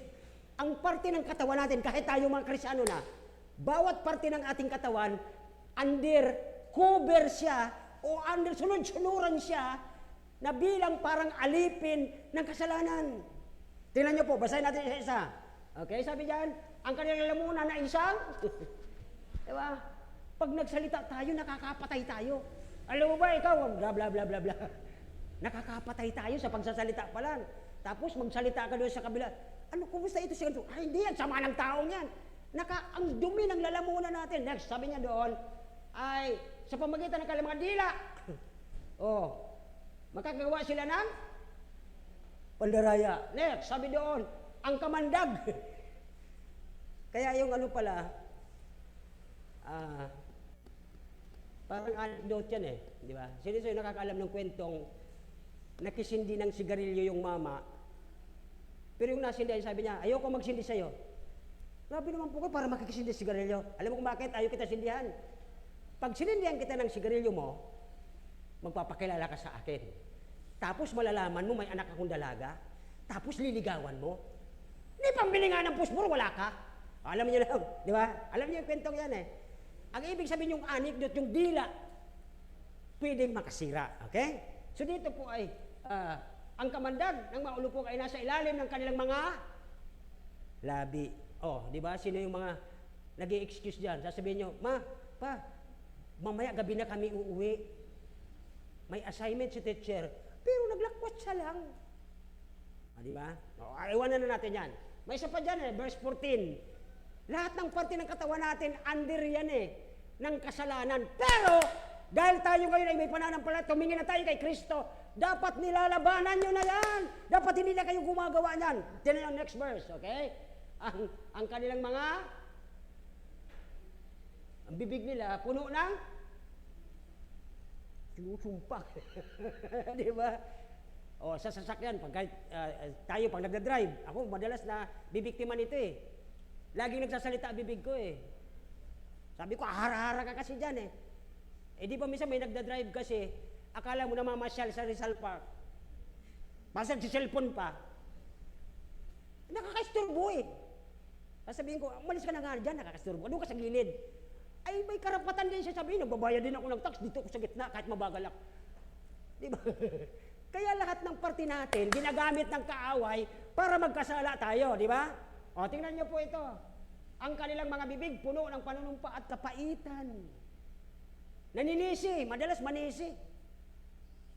ang parte ng katawan natin, kahit tayo mga Kristyano na, bawat parte ng ating katawan, under cover siya, o under sunod-sunuran siya, na bilang parang alipin ng kasalanan. Tingnan nyo po, basahin natin isa-isa. Okay, sabi diyan, ang kanilang lamunan na isang, diba? Pag nagsalita tayo, nakakapatay tayo. Alam mo ba, ikaw, bla bla bla bla bla. Nakakapatay tayo sa pagsasalita pa lang. Tapos magsalita ka doon sa kabila. Ano, kumusta ito siya? Ay, hindi yan, sama ng taong yan. Ang dumi ng lalamunan natin. Next, sabi niya doon, ay sa pamagitan ng kanilang mga dila. Makakagawa sila ng pandaraya. Next, sabi doon, ang kamandag. Kaya yung ano pala, Parang anecdote yan eh, di ba? Sino sa'yo nakakaalam ng kwentong nakisindi ng sigarilyo yung mama, pero yung nasindihan, sabi niya, ayoko magsindi sa'yo. Grabe naman po ko para makikisindi ng sigarilyo. Alam mo kung bakit? Ayaw kita sindihan. Pag sinindihan kita ng sigarilyo mo, magpapakilala ka sa akin. Tapos malalaman mo may anak akong dalaga. Tapos liligawan mo. Hindi pambili nga ng puspuro, wala ka. Alam niyo lang, di ba? Alam niyo yung kwentong yan eh. Ang ibig sabihin yung anecdote, yung dila, pwedeng makasira. Okay? So dito po ay, ang kamandag ng mga ulupok ay nasa ilalim ng kanilang mga labi. Oh, di ba? Sino yung mga nag-i-excuse dyan? Sasabihin nyo, ma, pa, mamaya gabi na kami uuwi. May assignment si teacher, pero naglakwat siya lang. Di ba? O, iwanan na natin yan. May isa pa dyan eh, verse 14. Lahat ng parte ng katawan natin, under yan eh, ng kasalanan. Pero, dahil tayo ngayon ay may pananampalataya, tumingin na tayo kay Kristo, dapat nilalabanan nyo na yan. Dapat hindi na kayo gumagawa niyan. Tinan yung next verse, okay? Ang kanilang ang bibig nila, puno ng sinusumpak. Di ba? O, sa sasakyan, pag nagdadrive, ako madalas na bibiktima nito eh. Laging nagsasalita ang bibig ko eh. Sabi ko, hara-hara ka kasi dyan eh. Eh di ba minsan may nagdadrive kasi, akala mo na mamasyal sa Rizal Park. Pasag si cellphone pa. Nakakasturbo eh. Sasabihin ko, umalis ka na nga dyan, nakakasturbo. Ano ka sa gilid? Ay, may karapatan din siya sabihin, nagbabayad din ako ng tax, dito ako sa gitna, kahit mabagal ako. Di ba? Kaya lahat ng parte natin, ginagamit ng kaaway para magkasala tayo, di ba? O, tingnan niyo po ito. Ang kanilang mga bibig, puno ng panunumpa at kapaitan. Naninisi, madalas manisi.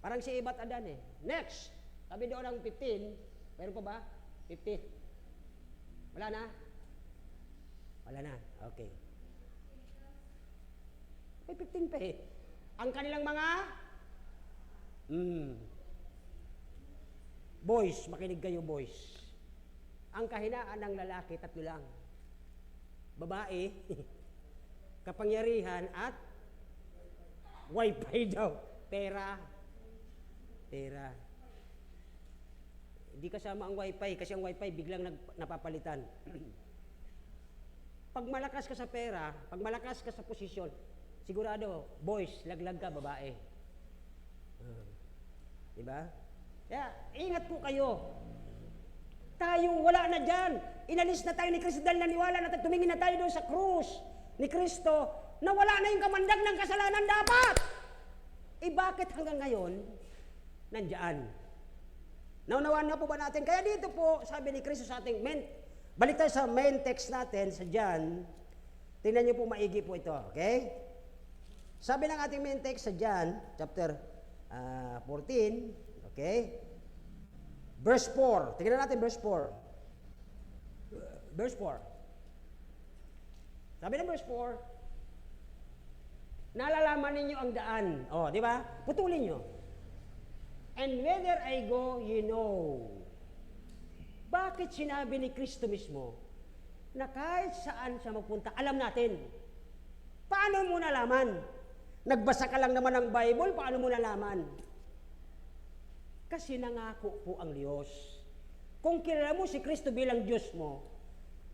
Parang si Eva at Adan eh. Next, sabi doon ng 15, meron pa ba? 15. Wala na? Wala na, okay. May 15 pa eh. Ang kanilang mga boys, makinig kayo boys. Ang kahinaan ng lalaki, tatlo lang. Babae, kapangyarihan at wifi daw. Pera. Hindi kasama ang wifi kasi ang wifi biglang napapalitan. Pag malakas ka sa pera, pag malakas ka sa posisyon, sigurado, boys, laglag ka, babae. Diba? Kaya, ingat po kayo. Tayo, wala na dyan. Inalis na tayo ni Kristo dahil naniwala na tumingin na tayo doon sa krus ni Kristo na wala na yung kamandag ng kasalanan dapat. Eh bakit hanggang ngayon, nandyan? Naunawaan na po ba natin? Kaya dito po, sabi ni Kristo sa ating balik tayo sa main text natin, sa John. Tingnan niyo po maigi po ito, okay? Sabi ng ating main text sa John, chapter 14, okay? Verse 4. Tingnan natin verse 4. Verse 4. Sabi ng verse 4, nalalaman ninyo ang daan. Oh, di ba? Putulin nyo. And whether I go, you know. Bakit sinabi ni Kristo mismo na kahit saan siya magpunta, alam natin? Paano mo nalaman? Nagbasa ka lang naman ng Bible, paano mo nalaman? Kasi nangako po ang Diyos. Kung kilala mo si Kristo bilang Diyos mo,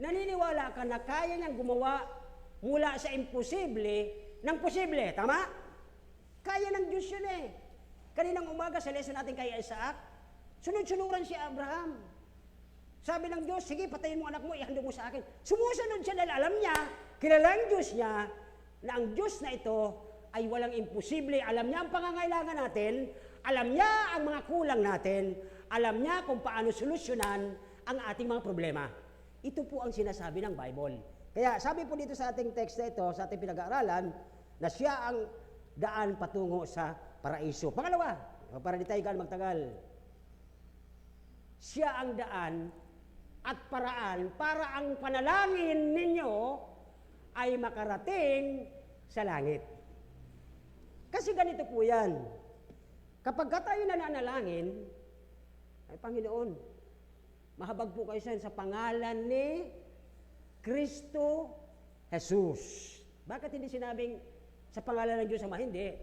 naniniwala ka na kaya niyang gumawa mula sa imposible ng posible. Tama? Kaya ng Diyos yun eh. Kaninang umaga sa lesson natin kay Isaac, sunod-sunuran si Abraham. Sabi ng Diyos, sige, patayin mo anak mo, ihandog mo sa akin. Sumusunod siya dahil alam niya, kilala ang Diyos niya, na ang Diyos na ito ay walang imposible. Alam niya ang pangangailangan natin, alam niya ang mga kulang natin, alam niya kung paano solusyonan ang ating mga problema. Ito po ang sinasabi ng Bible. Kaya sabi po dito sa ating text na ito, sa ating pinag-aaralan, na siya ang daan patungo sa paraiso. Pangalawa, para di tayo magtagal, siya ang daan at paraan para ang panalangin ninyo ay makarating sa langit. Kasi ganito po yan. Kapag tayo nananalangin, ay Panginoon, mahabag po kayo sa pangalan ni Kristo Jesus. Bakit hindi sinabing sa pangalan ng Diyos Ama, hindi.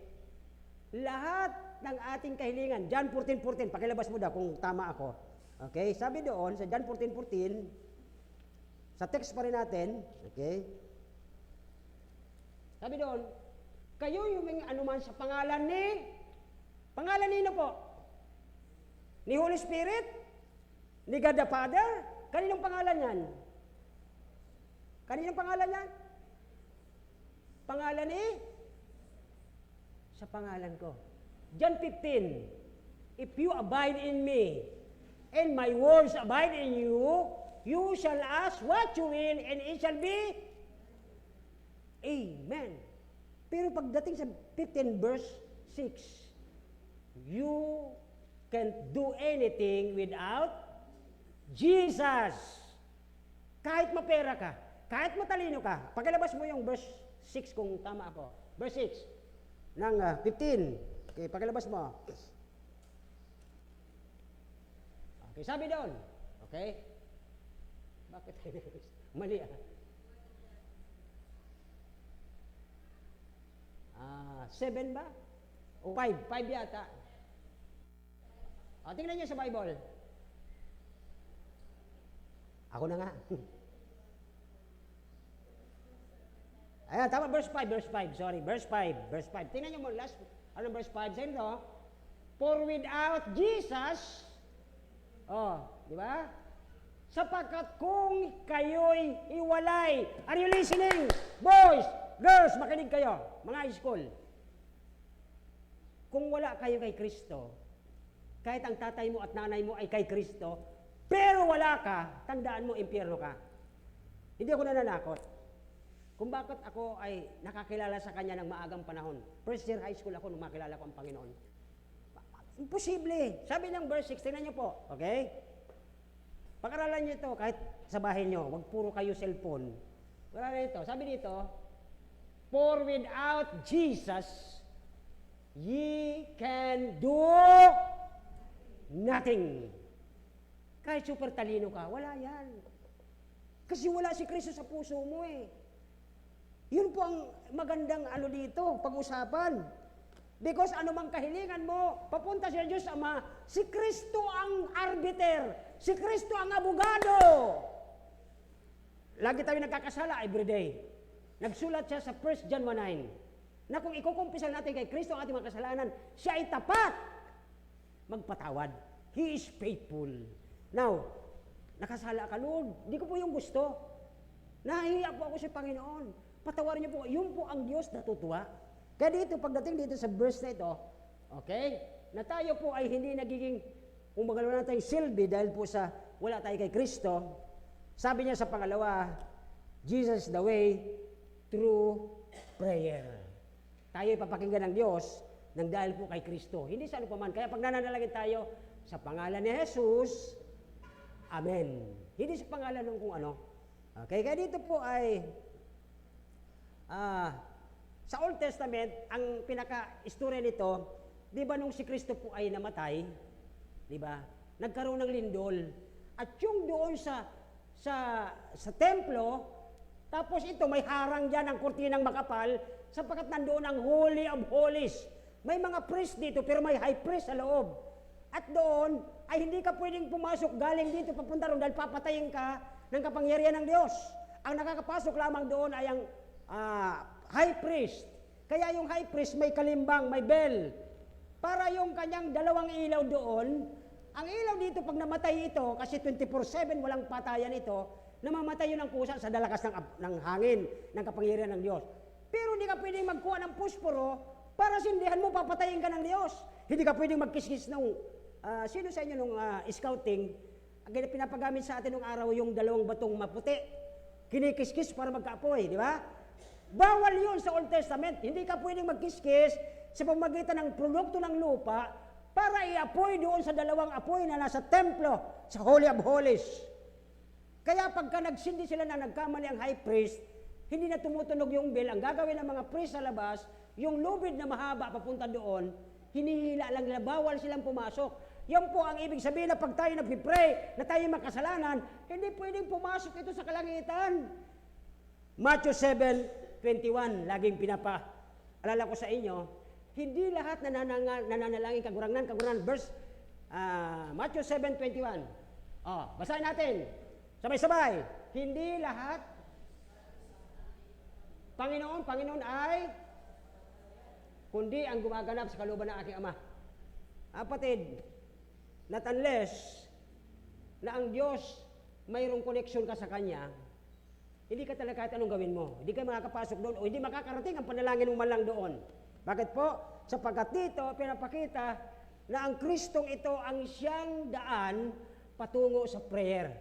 Lahat ng ating kahilingan, John 14:14, pakilabas mo daw kung tama ako. Okay, sabi doon sa John 14:14, sa text pa rin natin, okay, sabi doon, kayo yung anuman sa pangalan nino po? Ni Holy Spirit? Ni God the Father? Kaninong pangalan yan? Kaninong pangalan yan? Pangalan sa pangalan ko. John 15, if you abide in me, and my words abide in you, you shall ask what you will, and it shall be Amen. Pero pagdating sa 15 verse 6, you can't do anything without Jesus. Kahit mapera ka, kahit matalino ka, pagkalabas mo yung verse 6 kung tama ako. Verse 6 ng 15. Okay, pagkalabas mo. Okay, sabi doon. Okay? Bakit? Mali ah. 7 ba? O 5? 5 yata. Tingnan niyo sa Bible. Ako na nga. Ayan, tama, verse 5, sorry, verse 5. Tingnan niyo mo, last, verse 5, sabi ito, for without Jesus, di ba? Sapagkat kung kayo'y iwalay, are you listening? Boys, girls, makinig kayo, mga high school. Kung wala kayo kay Kristo, kahit ang tatay mo at nanay mo ay kay Kristo, pero wala ka, tandaan mo, impyerno ka. Hindi ako nananakot. Kung bakit ako ay nakakilala sa Kanya ng maagang panahon. First year high school ako nung makilala ko ang Panginoon. Imposible. Sabi ng verse 6, tingnan niyo po, okay? Pag-aralan niyo ito kahit sa bahay niyo, wag puro kayo cellphone. Pag-aralan ito. Sabi dito, for without Jesus, ye can do nothing. Kahit super talino ka, wala yan. Kasi wala si Kristo sa puso mo eh. Yun po ang magandang dito, pag-usapan. Because anumang kahilingan mo, papunta sa Diyos Ama, si Kristo ang arbiter, si Kristo ang abogado. Lagi tayo nagkakasala everyday. Nagsulat siya sa 1 John 1:9 na kung ikukumpisan natin kay Kristo ang ating mga kasalanan, siya ay tapat magpatawad. He is faithful. Now, nakasala ka, Lord, di ko po yung gusto. Nahihiya po ako sa Panginoon. Patawarin niyo po, yun po ang Diyos natutuwa. Kaya dito, pagdating dito sa verse na ito, okay, na tayo po ay hindi nagiging, kung magalawa na tayong silbi dahil po sa wala tayo kay Kristo, sabi niya sa pangalawa, Jesus is the way through prayer. Tayo ipapakinggan ng Diyos nang dahil po kay Kristo. Hindi sa ano pa man. Kaya pag nananalangin tayo sa pangalan ni Jesus, Amen. Hindi sa pangalan ng kung ano. Okay, kaya dito po ay sa Old Testament, ang pinaka-istorya nito, di ba nung si Kristo po ay namatay, di ba? Nagkaroon ng lindol. At yung doon sa templo, tapos ito may harang diyan ng kurtinang makapal, sapagkat nandoon ang Holy of Holies. May mga priest dito, pero may high priest sa loob. At doon ay hindi ka pwedeng pumasok galing dito papunta ron dahil papatayin ka ng kapangyarihan ng Diyos. Ang nakakapasok lamang doon ay ang high priest. Kaya yung high priest may kalimbang, may bell. Para yung kanyang dalawang ilaw doon, ang ilaw dito pag namatay ito, kasi 24/7 walang patayan ito, namamatay yun ng kusa sa dalakas ng hangin, ng kapangyarihan ng Diyos. Pero hindi ka pwedeng magkuha ng pusporo para sindihan mo, papatayin ka ng Diyos. Hindi ka pwedeng magkiskis nung, sino sa inyo nung scouting, ang pinapagamit sa atin nung araw yung dalawang batong maputi, kinikiskis para magkaapoy, di ba? Bawal yun sa Old Testament. Hindi ka pwedeng magkiskis sa pamamagitan ng produkto ng lupa para i-apoy doon sa dalawang apoy na nasa templo, sa Holy of Holies. Kaya pagka nagsindi sila na nagkamali ang high priest, hindi na tumutunog yung bell. Ang gagawin ng mga priest sa labas, yung lubid na mahaba papunta doon, hinihila lang nila, bawal silang pumasok. Yan po ang ibig sabihin na pag tayo nagpipray, na tayo makasalanan, hindi pwedeng pumasok ito sa kalangitan. Matthew 7:21, laging alala ko sa inyo, hindi lahat nananalangin kagurangan, verse Matthew 7:21. Basahin natin. Sabay-sabay. Hindi lahat. Panginoon ay kundi ang gumaganap sa kalooban ng aking Ama. Kapatid, not unless na ang Diyos mayroong connection ka sa Kanya, hindi ka talaga kahit anong gawin mo. Hindi ka makakapasok doon o hindi makakarating ang panalangin mo man lang doon. Bakit po? Sapagkat dito, pinapakita na ang Kristong ito ang siyang daan patungo sa prayer.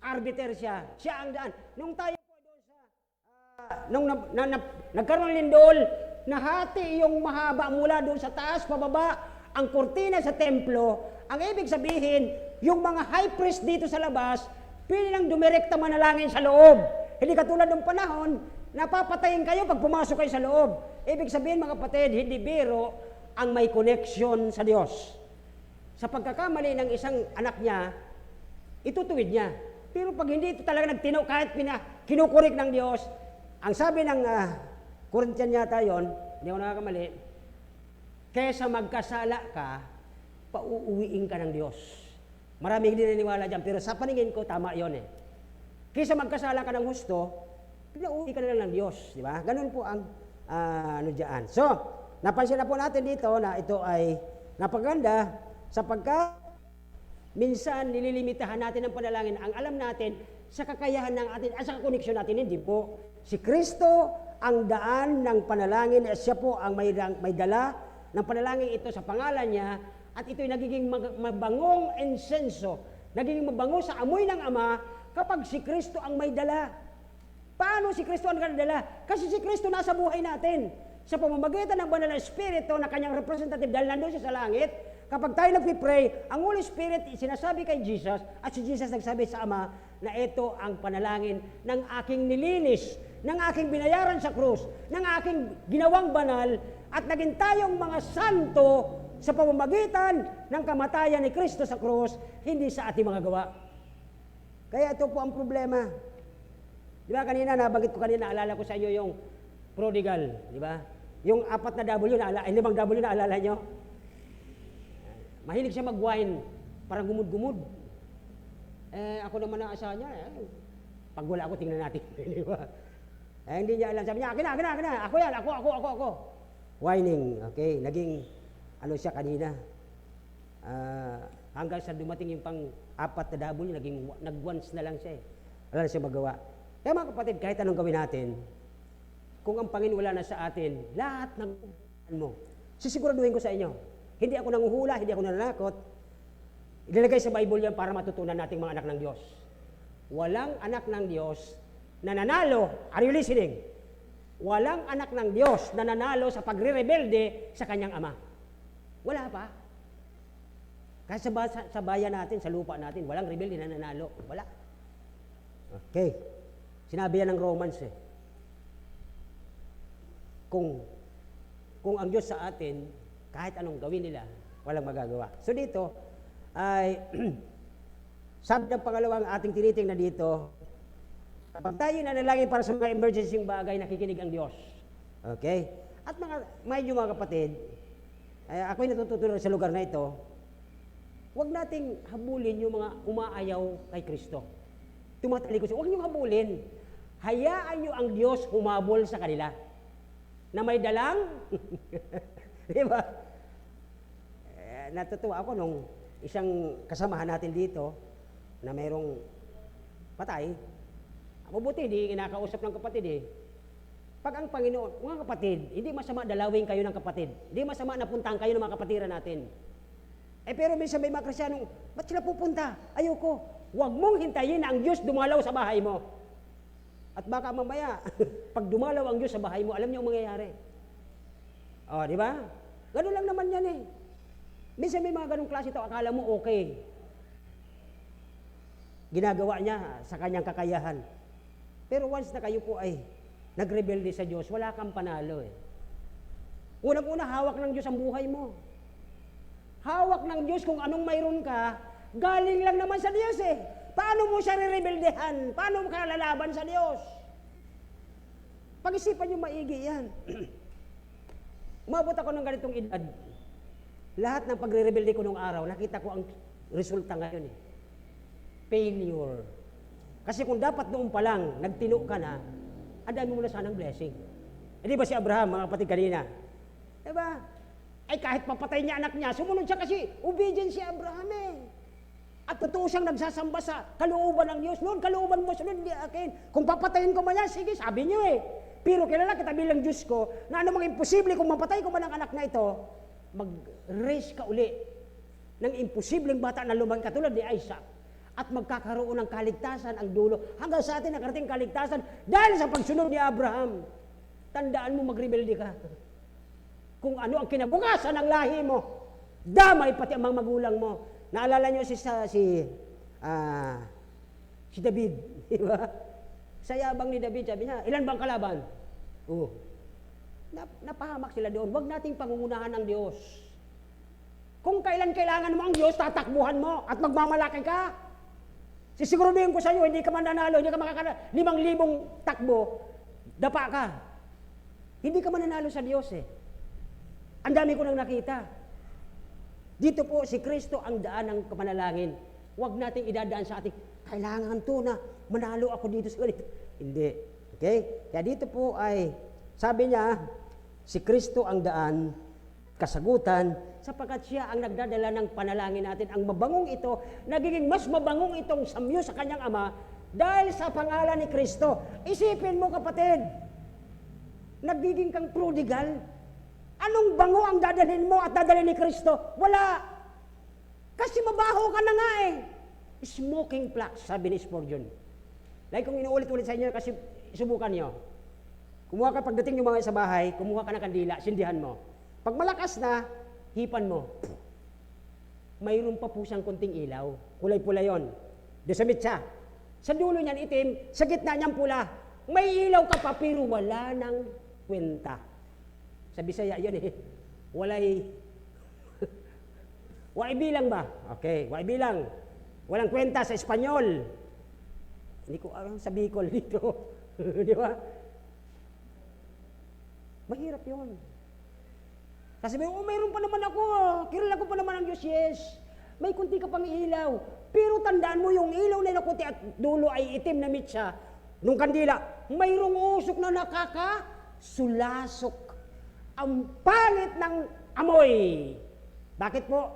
Arbiter siya. Siya ang daan. Nung tayo po doon sa, nagkaroon ng lindol, nahati yung mahaba mula doon sa taas, pababa, ang kurtina sa templo, ang ibig sabihin, yung mga high priest dito sa labas, pili lang dumirekta manalangin sa loob. Hindi katulad ng panahon, napapatayin kayo pag pumasok kayo sa loob. Ibig sabihin mga kapatid, hindi biro ang may connection sa Diyos. Sa pagkakamali ng isang anak niya, itutuwid niya. Pero pag hindi ito talaga nagtinaw, kahit kinukurik ng Diyos, ang sabi ng Corinthian yata yun, hindi ako nakakamali, kesa magkasala ka, pauuwiin ka ng Diyos. Maraming hindi naniniwala dyan, pero sa paningin ko, tama yun eh. Kesa magkasala ka ng husto, pinauwi ka na lang ng Diyos, di ba? Ganun po ang dyan. So, napansin na po natin dito na ito ay napaganda sapagkat minsan nililimitahan natin ang panalangin. Ang alam natin sa kakayahan ng atin, sa koneksyon natin, hindi po. Si Kristo ang daan ng panalangin, siya po ang may dala ng panalangin ito sa pangalan niya at ito'y nagiging mabangong insenso, nagiging mabango sa amoy ng Ama kapag si Kristo ang may dala. Paano si Kristo ang dala? Kasi si Kristo nasa buhay natin. Sa pamamagitan ng banal na Espiritu na kanyang representative dahil nandun siya sa langit, kapag tayo nagpipray, ang Holy Spirit sinasabi kay Jesus at si Jesus nagsabi sa Ama na ito ang panalangin ng aking nilinis, ng aking binayaran sa krus, ng aking ginawang banal at naging tayong mga santo sa pamamagitan ng kamatayan ni Kristo sa krus, hindi sa ating mga gawa. Kaya ito po ang problema. Di ba kanina, nabanggit ko kanina, naalala ko sa inyo yung prodigal, di ba? Yung 4 na W, 5 W na alala nyo? Mahilig siya mag-wine, parang gumud-gumud. Ako naman ang asawa niya, pag wala ako, tingnan natin. Di ba? Hindi niya alam. Sabi niya, akin na. Ako yan, ako. Whining, okay? Naging, siya kanina. Hanggang sa dumating yung pang 4 na W, nag-once na lang siya. Wala na siya magawa. Kaya mga kapatid, kahit anong gawin natin, kung ang Panginoon wala na sa atin, lahat ng mo, sisiguraduhin ko sa inyo, hindi ako nanguhula, hindi ako nananakot, ilalagay sa Bible yan para matutunan nating mga anak ng Diyos. Walang anak ng Diyos na nanalo, are you listening? Walang anak ng Diyos na nanalo sa pagre-rebelde sa kanyang ama. Wala pa. Kasi sa bayan natin, sa lupa natin, walang rebelde na nanalo. Wala. Okay. Sinabi yan ng Romans eh. Kung ang Diyos sa atin, kahit anong gawin nila, walang magagawa. So dito, ay sabi ng pangalawang ating tinitingnan dito, kapag tayo nanalangin para sa mga emergency bagay, nakikinig ang Diyos. Okay? At mga kapatid, ako'y natutunan sa lugar na ito, huwag nating habulin yung mga umaayaw kay Kristo. Tumatalikod siya. Huwag niyong habulin. Hayaan niyo ang Diyos humabol sa kanila. Na may dalang, di ba? Natutuwa ako nung isang kasamahan natin dito na mayroong patay. Mabuti, hindi kinakausap ng kapatid eh. Pag ang Panginoon, mga kapatid, hindi masama dalawin kayo ng kapatid. Hindi masama napuntahan kayo ng mga kapatiran natin. Pero minsan may mga Kristiyanong, ba't sila pupunta? Ayoko. Huwag mong hintayin na ang Diyos dumalaw sa bahay mo. At baka mamaya, pag dumalaw ang Diyos sa bahay mo, alam niyo ang mangyayari. Di ba? Ganun lang naman yan eh. Minsan may mga ganung klase ito, akala mo okay. Ginagawa niya sa kanyang kakayahan. Pero once na kayo po ay nagrebelde sa Diyos, wala kang panalo eh. Unang-una, hawak ng Diyos ang buhay mo. Hawak ng Diyos kung anong mayroon ka, galing lang naman sa Diyos eh. Paano mo siya re-rebeldehan? Paano mo ka lalaban sa Diyos? Pag-isipan niyo maigi yan. Umabot ako ng ganitong edad. Lahat ng pagre-rebelde ko nung araw, nakita ko ang resulta ngayon eh. Failure. Kasi kung dapat noon pa lang, nagtino ka na, ang dami mo na sanang blessing. Eh, di ba si Abraham, mga kapatid kanina? Di ba? Ay kahit papatay niya anak niya, sumunod siya kasi obedient si Abraham eh. At totoo siyang nagsasamba sa kalooban ng Diyos. Lord, kalooban mo, sunod di akin. Kung papatayin ko man yan, sige, sabi niyo eh. Pero kilala kita bilang Diyos ko, na anumang imposible kung mapatay ko man ang anak na ito, mag-raise ka uli ng imposibleng bata na lumaki katulad ni Isaac. At magkakaroon ng kaligtasan ang dulo. Hanggang sa atin nakarating kaligtasan dahil sa pagsunod ni Abraham. Tandaan mo, magrebelde ka. Kung ano ang kinabukasan ng lahi mo, damay pati ang mga magulang mo. Naalala niyo si David, di ba? Sa yabang ni David, sabi niya, ilan bang kalaban? Oo. Napahamak sila doon. Huwag nating pangungunahan ng Diyos. Kung kailan kailangan mo ang Diyos, tatakbuhan mo at magmamalaki ka. Sisiguruduhin ko sa iyo, hindi ka mananalo, hindi ka makakala 5,000 takbo, dapa ka. Hindi ka mananalo sa Diyos eh. Ang dami ko nang nakita. Dito po si Kristo ang daan ng kapanalangin. Huwag nating idadaan sa ating, kailangan to na manalo ako dito sa ganito. Hindi. Okay? Kaya dito po ay, sabi niya, si Kristo ang daan, kasagutan, sapagkat siya ang nagdadala ng panalangin natin. Ang mabangong ito, nagiging mas mabangong itong samyo sa kanyang Ama dahil sa pangalan ni Kristo. Isipin mo kapatid, nagiging kang prodigal. Anong bango ang dadalhin mo at dadalhin ni Kristo? Wala. Kasi mabaho ka na nga eh. Smoking flax, sabi ni Spurgeon. Like kung inuulit-ulit sa inyo kasi subukan niyo. Kumuha ka pagdating yung mga sa bahay, kumuha ka ng kandila, sindihan mo. Pag malakas na, hipan mo. Mayroon pa po siyang kunting ilaw. Kulay-pula yon. Doon sa mitsa. Sa dulo niyan itim, sa gitna niyan pula. May ilaw ka pa pero wala nang kwenta. Sa Bisaya yun eh. Walay bilang ba? Okay, bilang. Walang kwenta sa Espanyol. Hindi ko alam sa Bicol dito. Di ba? Mahirap yun. Kasi mayroon pa naman ako. Kilala ko pa naman ang Diyos, yes. May kunti ka pang ilaw. Pero tandaan mo yung ilaw na nakunti at dulo ay itim na mitsa. Nung kandila, mayroong usok na nakakasulasok. Ang pangit ng amoy. Bakit po?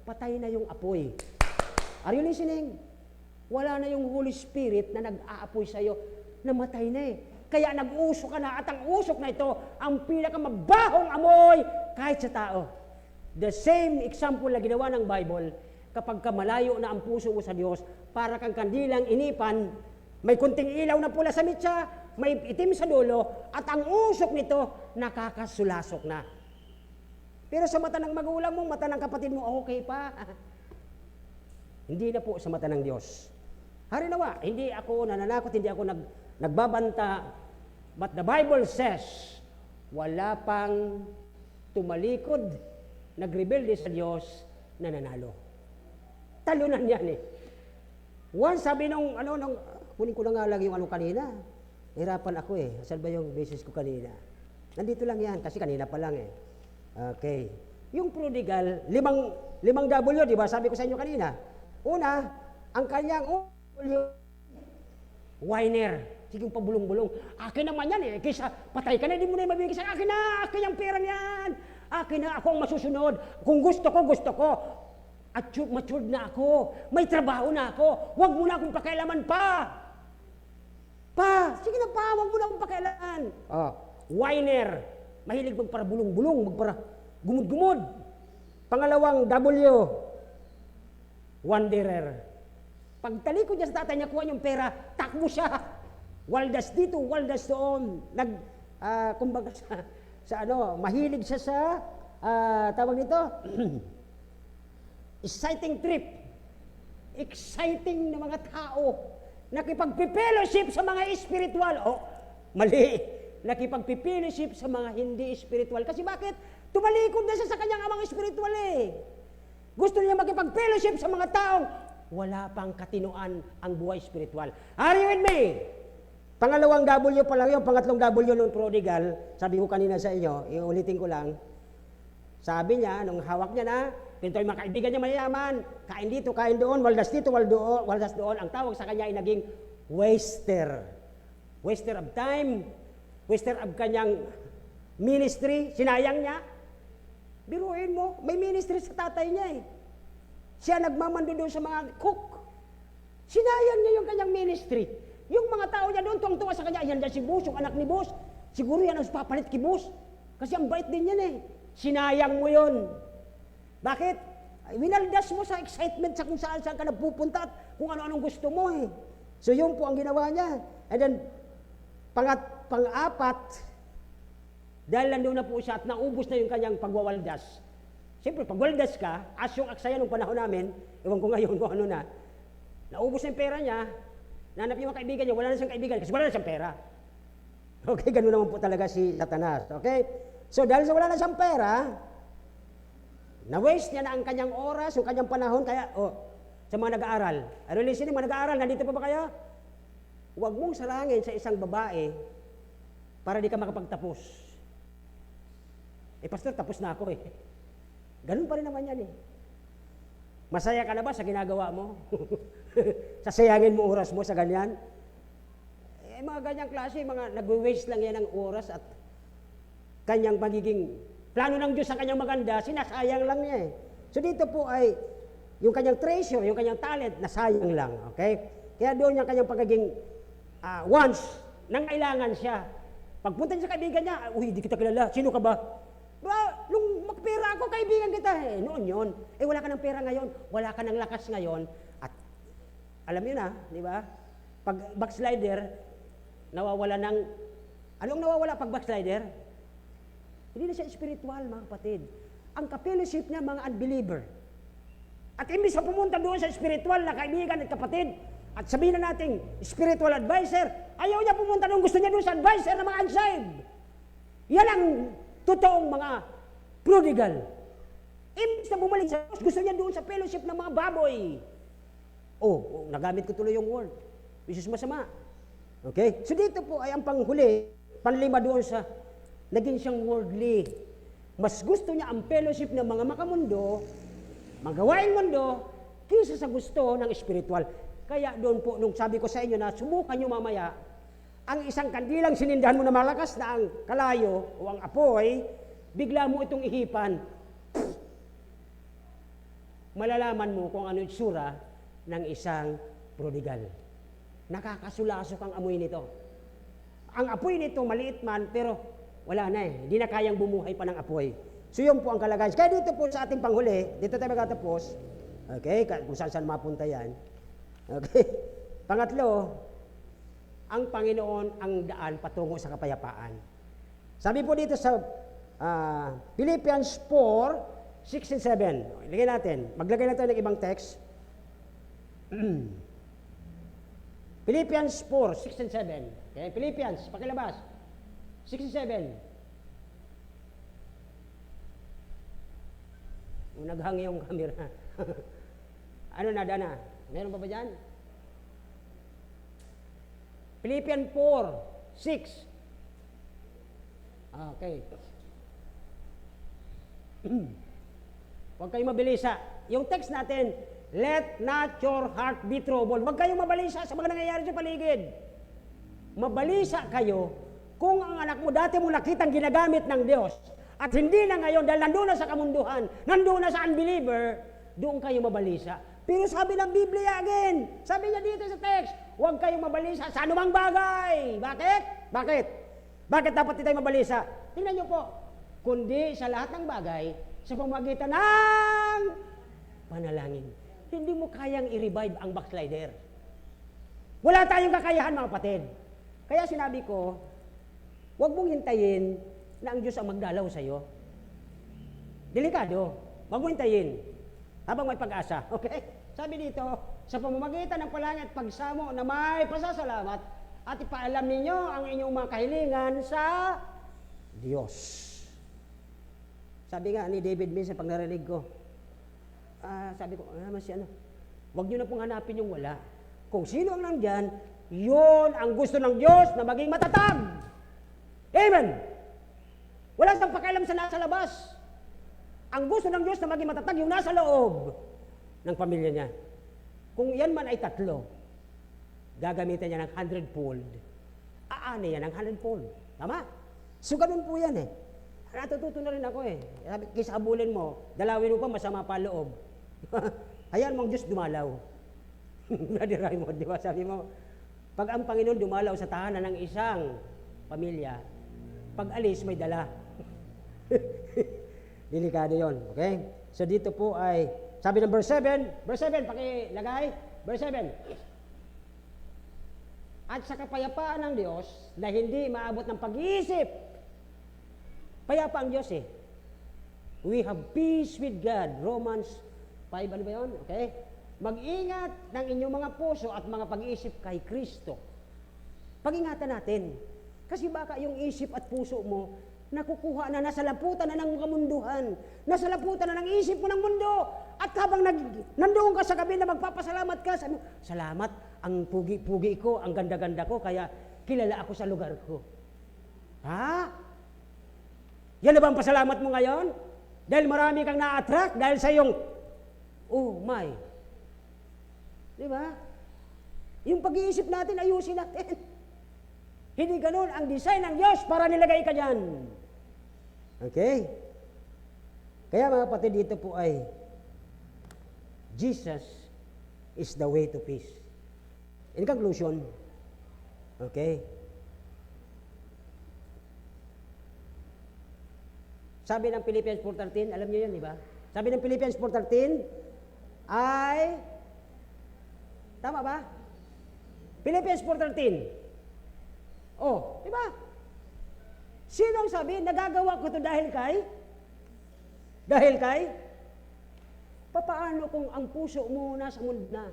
Patay na yung apoy. Are you listening? Wala na yung Holy Spirit na nag-aapoy sa'yo. Namatay na eh. Kaya nag-usok ka na at ang usok na ito ang pinakamabahong amoy kahit sa tao. The same example na ginawa ng Bible, kapag kamalayo na ang puso mo sa Diyos, para kang kandilang inipan, may kunting ilaw na pula sa mitsa, may itim sa dulo, at ang usok nito nakakasulasok na. Pero sa mata ng magulang mo, mata ng kapatid mo, okay pa. Hindi na po sa mata ng Diyos. Harinawa, hindi ako nananakot, hindi ako nagbabanta. But the Bible says, wala pang tumalikod, nagrebelde sa Diyos, na nanalo. Talunan yan eh. Once sabi kunin ko na nga lang yung kanina. Hirapan ako eh. Saan ba yung basis ko kanina? Nandito lang yan, kasi kanina pa lang eh. Okay. Yung prodigal, limang W, di ba? Sabi ko sa inyo kanina. Una, ang kanyang whiner. Siging pabulong-bulong. Akin naman yan eh. Kaysa patay ka na, di mo na mabigay sa akin na. Akin yung pera niyan. Akin na, ako ang masusunod. Kung gusto ko. At matured na ako. May trabaho na ako. Huwag mo na akong pakialaman pa. Sige na pa, huwag mo na akong pakialaman. Whiner. Mahilig magpara bulong-bulong, magpara gumud-gumud. Pangalawang W. Wanderer. Pagtalikod niya sa tatay niya, kuha yung pera, takbo siya. Waldas dito, waldas doon. Kumbaga mahilig siya sa, tawag nito, exciting trip. Exciting na mga tao. Nakipagpipellowship sa mga spiritual. Mali. Nakipagpipellowship sa mga hindi spiritual. Kasi bakit? Tumalikod na siya sa kanyang amang spiritual eh. Gusto niya makipag-fellowship sa mga taong wala pang katinuan ang buhay spiritual. Are you with me? Pangalawang W pa lang yun, pangatlong W ng prodigal, sabi ko kanina sa inyo, iulitin ko lang, Sabi niya, nung hawak niya na, pinto yung mga kaibigan niya mayayaman, kain dito, kain doon, waldas dito, waldas doon. Ang tawag sa kanya ay naging waster. Waster of time, waster of kanyang ministry, sinayang niya. Biruin mo, may ministry sa tatay niya eh. Siya nagmamando doon sa mga cook. Sinayang niya yung kanyang ministry. Yung mga tao niya doon, tuwang-tuwa sa kanya, yan dyan si Boss, yung anak ni Boss. Siguro yan ang papalit kay Boss. Kasi ang bait din yan eh. Sinayang mo yun. Bakit? Winaldas mo sa excitement sa kung saan ka nagpupunta at kung ano-anong gusto mo eh. So yun po ang ginawa niya. And then, pang-apat, dahil nandun na po siya at naubos na yung kanyang pagwawaldas. Siyempre, pagwaldas ka, as yung aksaya nung panahon namin, ewan ko ngayon kung ano na, naubos na yung pera niya, nanap yung mga kaibigan niya, wala na siyang kaibigan kasi wala na siyang pera. Okay, ganun naman po talaga si Satanas. Okay? So dahil sa wala na siyang pera, na-waste niya na ang kanyang oras, yung kanyang panahon, kaya, sa mga nag-aaral. Ano listening, mga nag-aaral, nandito pa ba kayo? Huwag mong sarangin sa isang babae para di ka makapagtapos. Pastor, tapos na ako eh. Ganun pa rin naman yan eh. Masaya ka na ba sa ginagawa mo? Sasayangin mo oras mo sa ganyan? Mga ganyang klase, mga nag-waste lang yan ng oras at kanyang magiging plano ng Diyos sa kanyang maganda, sinasayang lang niya eh. So dito po ay yung kanyang treasure, yung kanyang talent, nasayang lang. Okay? Kaya doon yung kanyang pagiging once, nang kailangan siya. Pagpunta niya sa kaibigan niya, uy, di kita kilala, sino ka ba? Ba, nung magpera ako, kaibigan kita eh. Noon yun. Wala ka ng pera ngayon, wala ka ng lakas ngayon. At alam niyo na, di ba? Pag backslider, nawawala ng... Anong nawawala pag backslider? Hindi na siya spiritual, mga kapatid. Ang kapelowship niya, mga unbeliever. At imbis na pumunta doon sa spiritual na kaibigan at kapatid, at sabihin na natin, spiritual advisor, ayaw niya pumunta doon, gusto niya doon sa advisor na mga unsaved. Yan ang totoong mga prodigal. Imbis na bumalik sa Diyos, gusto niya doon sa fellowship ng mga baboy. Nagamit ko tuloy yung word. Which is masama. Okay? So dito po ay ang panghuli, panlima doon sa naging siyang worldly. Mas gusto niya ang fellowship ng mga makamundo, magawaing mundo, kaysa sa gusto ng spiritual. Kaya doon po, nung sabi ko sa inyo na subukan nyo mamaya, ang isang kandilang sinindahan mo na malakas na ang kalayo o ang apoy, bigla mo itong ihipan, malalaman mo kung ano yung itsura ng isang prodigal. Nakakasulasok ang amoy nito. Ang apoy nito, maliit man, pero wala na eh. Hindi na kayang bumuhay pa ng apoy. So yun po ang kalagayan. Kaya dito po sa ating panghuli, dito tayo magtatapos. Okay, kung saan mapunta yan. Okay. Pangatlo, ang Panginoon ang daan patungo sa kapayapaan. Sabi po dito sa Philippians 4, 6 and 7. Ilagay natin. Maglagay na tayo ng ibang text. Philippians 4, 6 and 7. Okay? Philippians, pakilabas. 6 and 7. Naghang yung camera. Ano na, Dana? Meron pa ba dyan? Philippians 4, 6. Okay. Huwag kayong mabilisa. Yung text natin, let not your heart be troubled. Huwag kayong mabalisa sa mga nangyayari sa paligid. Mabalisa kayo kung ang anak mo dati mo nakitang ginagamit ng Diyos at hindi na ngayon dahil nandun na sa kamunduhan, nandun na sa unbeliever, doon kayo mabalisa. Pero sabi ng Biblia again, sabi niya dito sa text, huwag kayong mabalisa sa anumang bagay. Bakit? Bakit? Bakit dapat tayo mabalisa? Tingnan niyo po, kundi sa lahat ng bagay, sa pamamagitan ng panalangin. Hindi mo kayang i-revive ang backslider. Wala tayong kakayahan, mga kapatid. Kaya sinabi ko, huwag mong hintayin na ang Diyos ang magdalaw sa iyo. Delikado. Huwag mong hintayin habang may pag-asa. Okay? Sabi dito, sa pamamagitan ng palangit at pagsamo na may pasasalamat at ipaalam ninyo ang inyong mga kahilingan sa Diyos. Sabi nga ni David minsan pag narinig ko, sabi ko, huwag nyo na pong hanapin yung wala. Kung sino ang nandyan, yun ang gusto ng Diyos na maging matatag. Amen! Wala siyang pakialam sa nasa labas. Ang gusto ng Diyos na maging matatag yung nasa loob ng pamilya niya. Kung yan man ay 3, gagamitan niya ng 100-fold. Aani yan ng 100-fold. Tama? So, ganun po yan eh. Natututo na rin ako eh. Sabi, kaysa habulin mo, dalawin mo pa, masama pa loob. Hayaan mong Diyos dumalaw. Brother Raymond, di ba? Sabi mo, pag ang Panginoon dumalaw sa tahanan ng isang pamilya, pag alis, may dala. Delikado yon, okay? So dito po ay, sabi ng verse 7, pakilagay, verse 7. At sa kapayapaan ng Diyos, na hindi maabot ng pag-iisip, payapa ang Diyos eh. We have peace with God. Romans 5, ano ba yun? Okay? Mag-ingat ng inyong mga puso at mga pag-iisip kay Kristo. Pag-ingatan natin. Kasi baka yung isip at puso mo, nakukuha na, nasa laputan na ng kamunduhan. Nasa laputan na ng isip mo ng mundo. At habang nandoon ka sa gabi na magpapasalamat ka, sabi mo, salamat, ang pugi-pugi ko, ang ganda-ganda ko, kaya kilala ako sa lugar ko. Ha? Yan na ba ang pasalamat mo ngayon? Dahil marami kang na-attract dahil sa iyong, oh my. Di ba? Yung pag-iisip natin, ayusin natin. Hindi ganun ang design ng Diyos para nilagay ka dyan. Okay? Kaya mga kapatid, dito po ay Jesus is the way to peace. In conclusion, okay? Sabi ng Philippians 4:13, alam niyo yan, di ba? Sabi ng Philippians 4:13 ay, tama ba? Philippians 4:13. Oh, di ba? Sino ang sabi, nagagawa ko to dahil kay? Dahil kay? Paano kung ang puso mo nasa mundo na?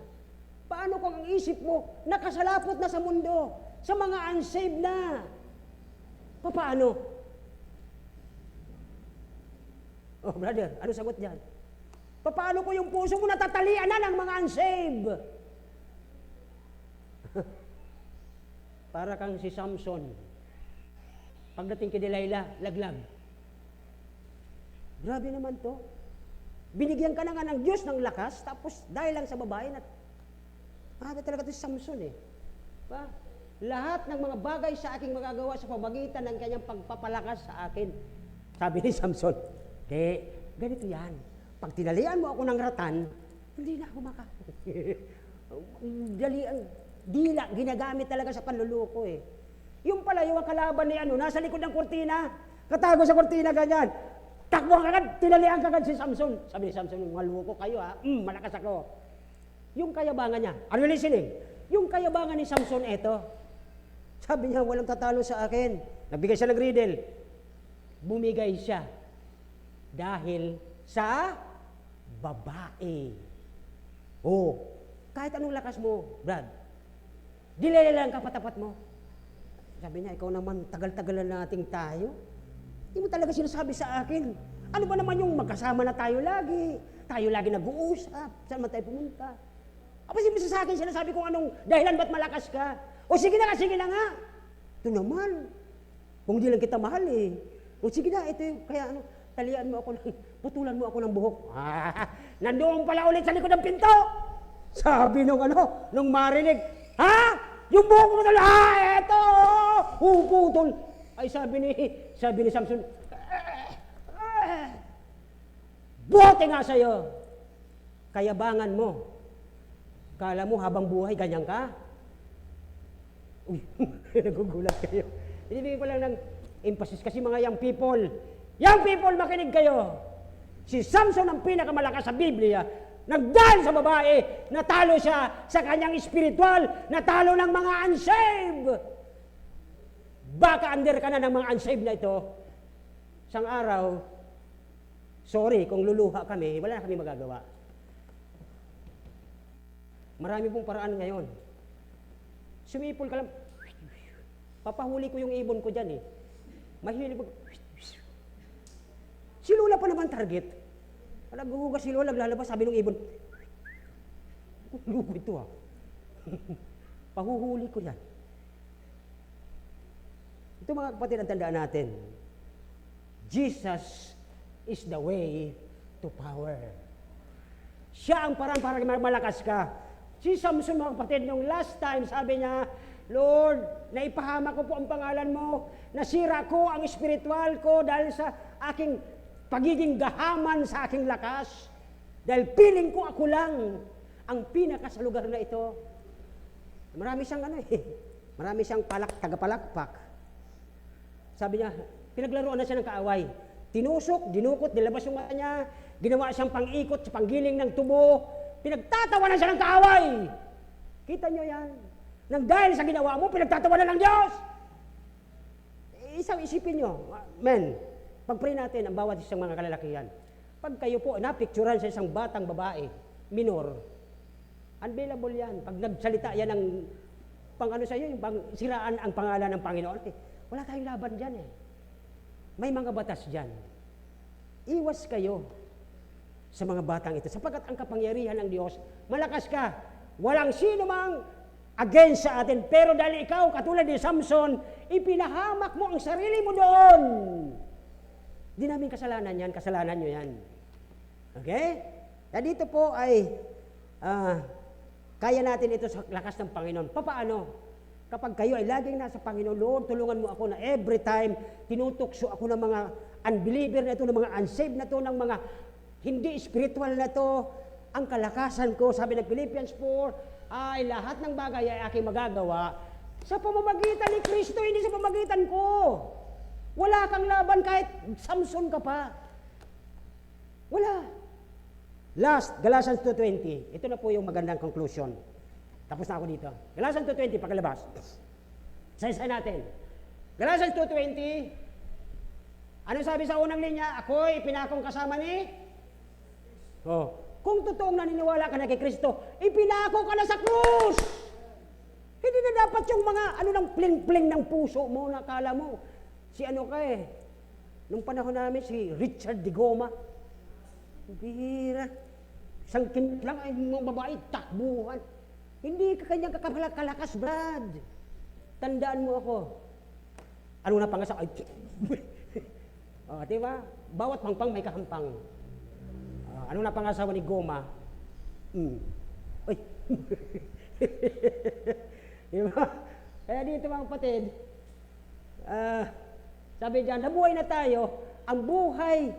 Paano kung ang isip mo nakasalapot na sa mundo? Sa mga unsaved na? Paano? Oh, brother, ano sagot dyan? Paano kung yung puso mo natatalian na ng mga unsaved? Para kang si Samson. Pagdating kay Delilah, laglag. Grabe naman to. Binigyan ka na nga ng Diyos ng lakas, tapos dahil lang sa babae, grabe talaga ito si Samson eh. Pa? Lahat ng mga bagay sa aking magagawa sa pamagitan ng kanyang pagpapalakas sa akin. Sabi ni Samson, ganito yan. Pag tinalian mo ako ng ratan, hindi na ako dila, ginagamit talaga sa panluloko eh. Yung pala, yung kalaban ni nasa likod ng kurtina, katago sa kurtina ganyan, takbo kagad, tinalian kagad si Samson. Sabi ni Samson, maluko kayo ha, malakas ako. Yung kayabangan niya, are you listening? Yung kayabangan ni Samson, eto. Sabi niya, walang tatalo sa akin. Nagbigay siya ng riddle. Bumigay siya dahil sa babae. Oh, kahit anong lakas mo, Brad, dilala lang kapatapat mo. Sabi niya, ikaw naman, tagal-tagalan nating tayo. Hindi mo talaga sinasabi sa akin. Ano ba naman yung magkasama na tayo lagi? Tayo lagi nag-uusap. Saan man tayo pumunta? Apa sa akin sinasabi kung anong dahilan ba't malakas ka? O sige na nga. Ito naman. Kung di lang kita mahal eh. O sige na, ito yung, kaya talian mo ako, putulan mo ako ng buhok. Nandoon pala ulit sa likod ng pinto. Sabi nung marinig, yung buhok mo tala, eto! Putol. Ay sabi ni Samson, buti nga sa'yo. Kayabangan mo. Kala mo habang buhay, ganyan ka? Uy, nagugulat kayo. Ibigay ko lang ng emphasis kasi mga young people, makinig kayo. Si Samson ang pinakamalakas sa Biblia. Nagdahil sa babae, natalo siya sa kanyang spiritual, natalo ng mga unsaved. Baka under ka na ng mga unsaved na ito. Isang araw, sorry kung luluha kami, wala na kami magagawa. Marami pong paraan ngayon. Sumipol ka lang, papahuli ko yung ibon ko dyan eh. Mahilig mo, si Lola pa naman target. Naghuhugas si Lola, naglalabas, sabi ng ibon, lugo ito pahuhuli ko yan. Ito mga kapatid, ang tandaan natin, Jesus is the way to power. Siya ang parang para malakas ka. Si Samson, mga kapatid, nung last time, sabi niya, Lord, naipahama ko po ang pangalan mo, nasira ko ang espiritual ko dahil sa aking pagiging gahaman sa aking lakas. Dahil piling ko ako lang ang pinaka sa lugar na ito. Marami siyang marami siyang tagapalakpak. Sabi niya, pinaglaruan na siya ng kaaway. Tinusok, dinukot, nilabas yung mata niya, ginawa siyang pang-ikot sa panggiling ng tubo, pinagtatawanan siya ng kaaway. Kita niyo yan? Nang dahil sa ginawa mo, pinagtatawanan ng Diyos. Isang isipin niyo, men, pag-pray natin ang bawat isang mga kalalakihan. Pag kayo po napicturan sa isang batang babae, minor, unbelievable yan. Pag nagsalita yan ng sa iyo, yung pang siraan ang pangalan ng Panginoon, wala tayong laban dyan eh. May mga batas dyan. Iwas kayo sa mga batang ito, sapagkat ang kapangyarihan ng Diyos, malakas ka. Walang sino mang against sa atin, pero dahil ikaw, katulad ni Samson, ipinahamak mo ang sarili mo doon. Di namin kasalanan yan, kasalanan nyo yan. Okay? Kaya dito po ay, kaya natin ito sa lakas ng Panginoon. Papaano? Kapag kayo ay laging nasa Panginoon, Lord, tulungan mo ako na every time tinutukso ako ng mga unbeliever na ito, ng mga unsaved na ito, ng mga hindi spiritual na ito, ang kalakasan ko, sabi ng Philippians 4, ay lahat ng bagay ay aking magagawa sa pamamagitan ni Kristo, hindi sa pamamagitan ko. Wala kang laban kahit Samson ka pa. Wala. Last, Galatians 2:20. Ito na po yung magandang conclusion. Tapos na ako dito. Galatians 2:20, pakalabas. Isa-isa natin. Galatians 2:20. Ano sabi sa unang linya? Ako'y pinakong kasama ni? Kung totoong naniniwala ka na kay Kristo, ipinako ka na sa krus! Hindi na dapat yung mga ng pling-pling ng puso mo, nakala mo. Si nung panahon namin, si Richard de Goma. Bihira. Isang kinit lang ay mga babae, takbuhan. Hindi ka kanyang kalakas, Brad. Tandaan mo ako. Ano na pangasawa? Diba? Bawat pangpang may kahampang. Ano na pangasawa ni Goma? Uy. Diba? Kaya dito mga kapatid, sabi dyan, nabuhay na tayo, ang buhay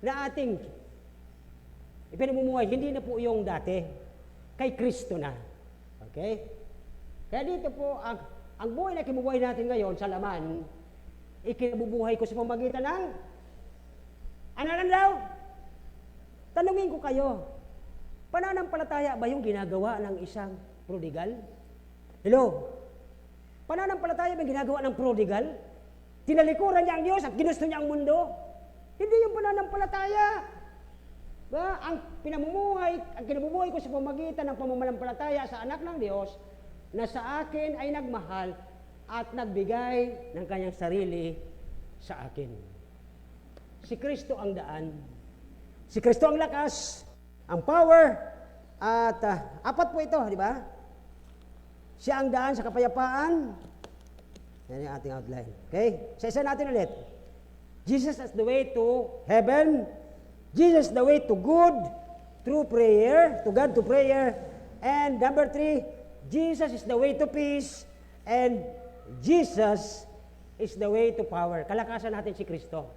na ating ipinamumuhay, hindi na po yung dati, kay Kristo na. Okay? Kaya dito po, ang buhay na kinubuhay natin ngayon sa laman, ikinabubuhay ko sa pamagitan ng, ano lang daw? Tanungin ko kayo, pananampalataya ba yung ginagawa ng isang prodigal? Hello? Pananampalataya ba yung ginagawa ng prodigal? Tinalikuran niya ang Diyos at ginusto niya ang mundo? Hindi yung pananampalataya. Ba? Ang kinabubuhay ko sa pamagitan ng pamamanampalataya sa anak ng Diyos na sa akin ay nagmahal at nagbigay ng kanyang sarili sa akin. Si Kristo ang daan. Si Kristo ang lakas, ang power, at apat po ito, di ba? Siya ang daan sa kapayapaan. Yan yung ating outline. Okay? Isa-isa natin ulit. Jesus is the way to heaven. Jesus is the way to good through prayer, to God to prayer. And number 3, Jesus is the way to peace. And Jesus is the way to power. Kalakasan natin si Kristo.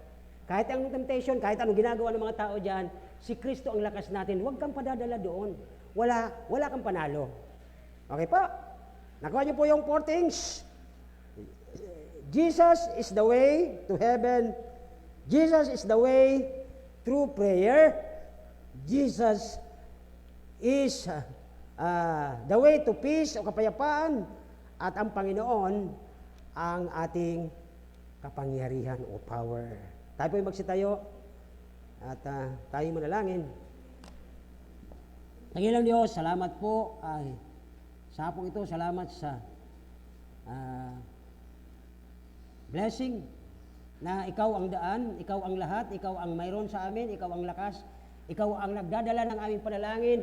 Kahit anong temptation, kahit anong ginagawa ng mga tao dyan, si Kristo ang lakas natin. Huwag kang padadala doon. Wala kang panalo. Okay po? Nakuha niyo po yung 4 things. Jesus is the way to heaven. Jesus is the way through prayer. Jesus is the way to peace o kapayapaan. At ang Panginoon ang ating kapangyarihan o power. Tayo po yung magsitayo at tayo manalangin. Tangilang Diyos, salamat po sa hapong ito, salamat sa blessing na ikaw ang daan, ikaw ang lahat, ikaw ang mayroon sa amin, ikaw ang lakas, ikaw ang nagdadala ng aming panalangin,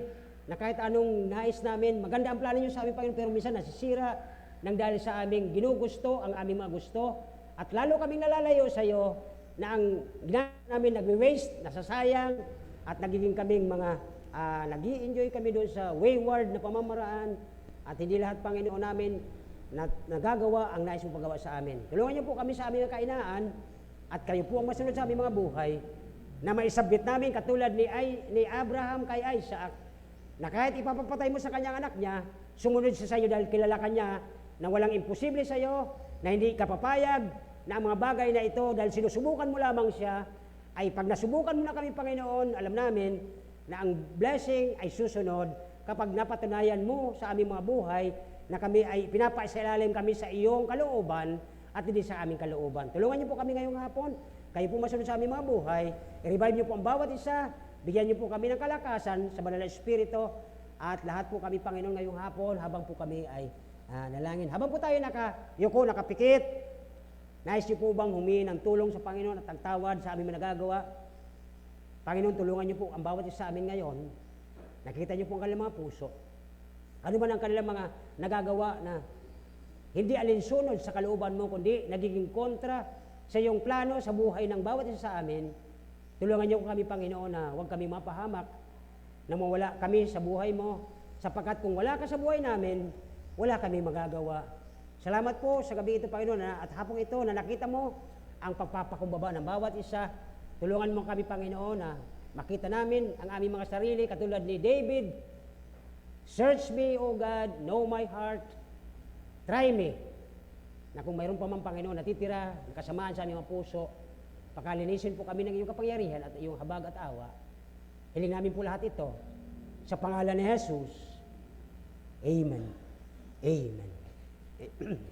na kahit anong nais namin, maganda ang plano niyo sa aming Panginoon, pero minsan nasisira nang dahil sa aming ginugusto, ang aming mga gusto, at lalo kaming nalalayo sa iyo, na ang ginagawa namin nagwe-waste, nasasayang, at nagiging kaming mga nag-i-enjoy kami doon sa wayward na pamamaraan at hindi lahat, Panginoon, namin nagagawa ang nais mong paggawa sa amin. Tulungan niyo po kami sa aming kainaan at kayo po ang masunod sa aming mga buhay na maisabit namin katulad ni Abraham kay Isaac, na kahit ipapapatay mo sa kanyang anak niya, sumunod siya sa iyo dahil kilala kanya na walang imposible sa iyo, na hindi ka papayag na ang mga bagay na ito, dahil sinusubukan mo lamang siya, ay pag nasubukan mo na kami, Panginoon, alam namin na ang blessing ay susunod kapag napatunayan mo sa aming mga buhay na kami ay pinapailalim kami sa iyong kalooban at hindi sa aming kalooban. Tulungan niyo po kami ngayong hapon. Kayo po masunod sa aming mga buhay. I-revive niyo po ang bawat isa. Bigyan niyo po kami ng kalakasan sa banal na Espiritu. At lahat po kami, Panginoon, ngayong hapon habang po kami ay nalangin. Habang po tayo nakayuko, nakapikit, nais niyo po bang humingi ng tulong sa Panginoon at tagtawad sa aming nagagawa? Panginoon, tulungan niyo po ang bawat isa sa amin ngayon. Nakita niyo po ang kanilang mga puso. Ano man ang kanilang mga nagagawa na hindi alinsunod sa kalooban mo, kundi nagiging kontra sa iyong plano sa buhay ng bawat isa sa amin. Tulungan niyo kami, Panginoon, na huwag kami mapahamak, na mawala kami sa buhay mo, sapagkat kung wala ka sa buhay namin, wala kami magagawa. Salamat po sa gabi ito, Panginoon, at hapong ito na nakita mo ang pagpapakumbaba ng bawat isa. Tulungan mo kami, Panginoon, na makita namin ang aming mga sarili, katulad ni David. Search me, O God, know my heart, try me. Na kung mayroon pa man, Panginoon, natitira, kasamaan sa aming mga puso, pakalinisin po kami ng iyong kapangyarihan at iyong habag at awa. Hiling namin po lahat ito sa pangalan ni Jesus. Amen. Amen.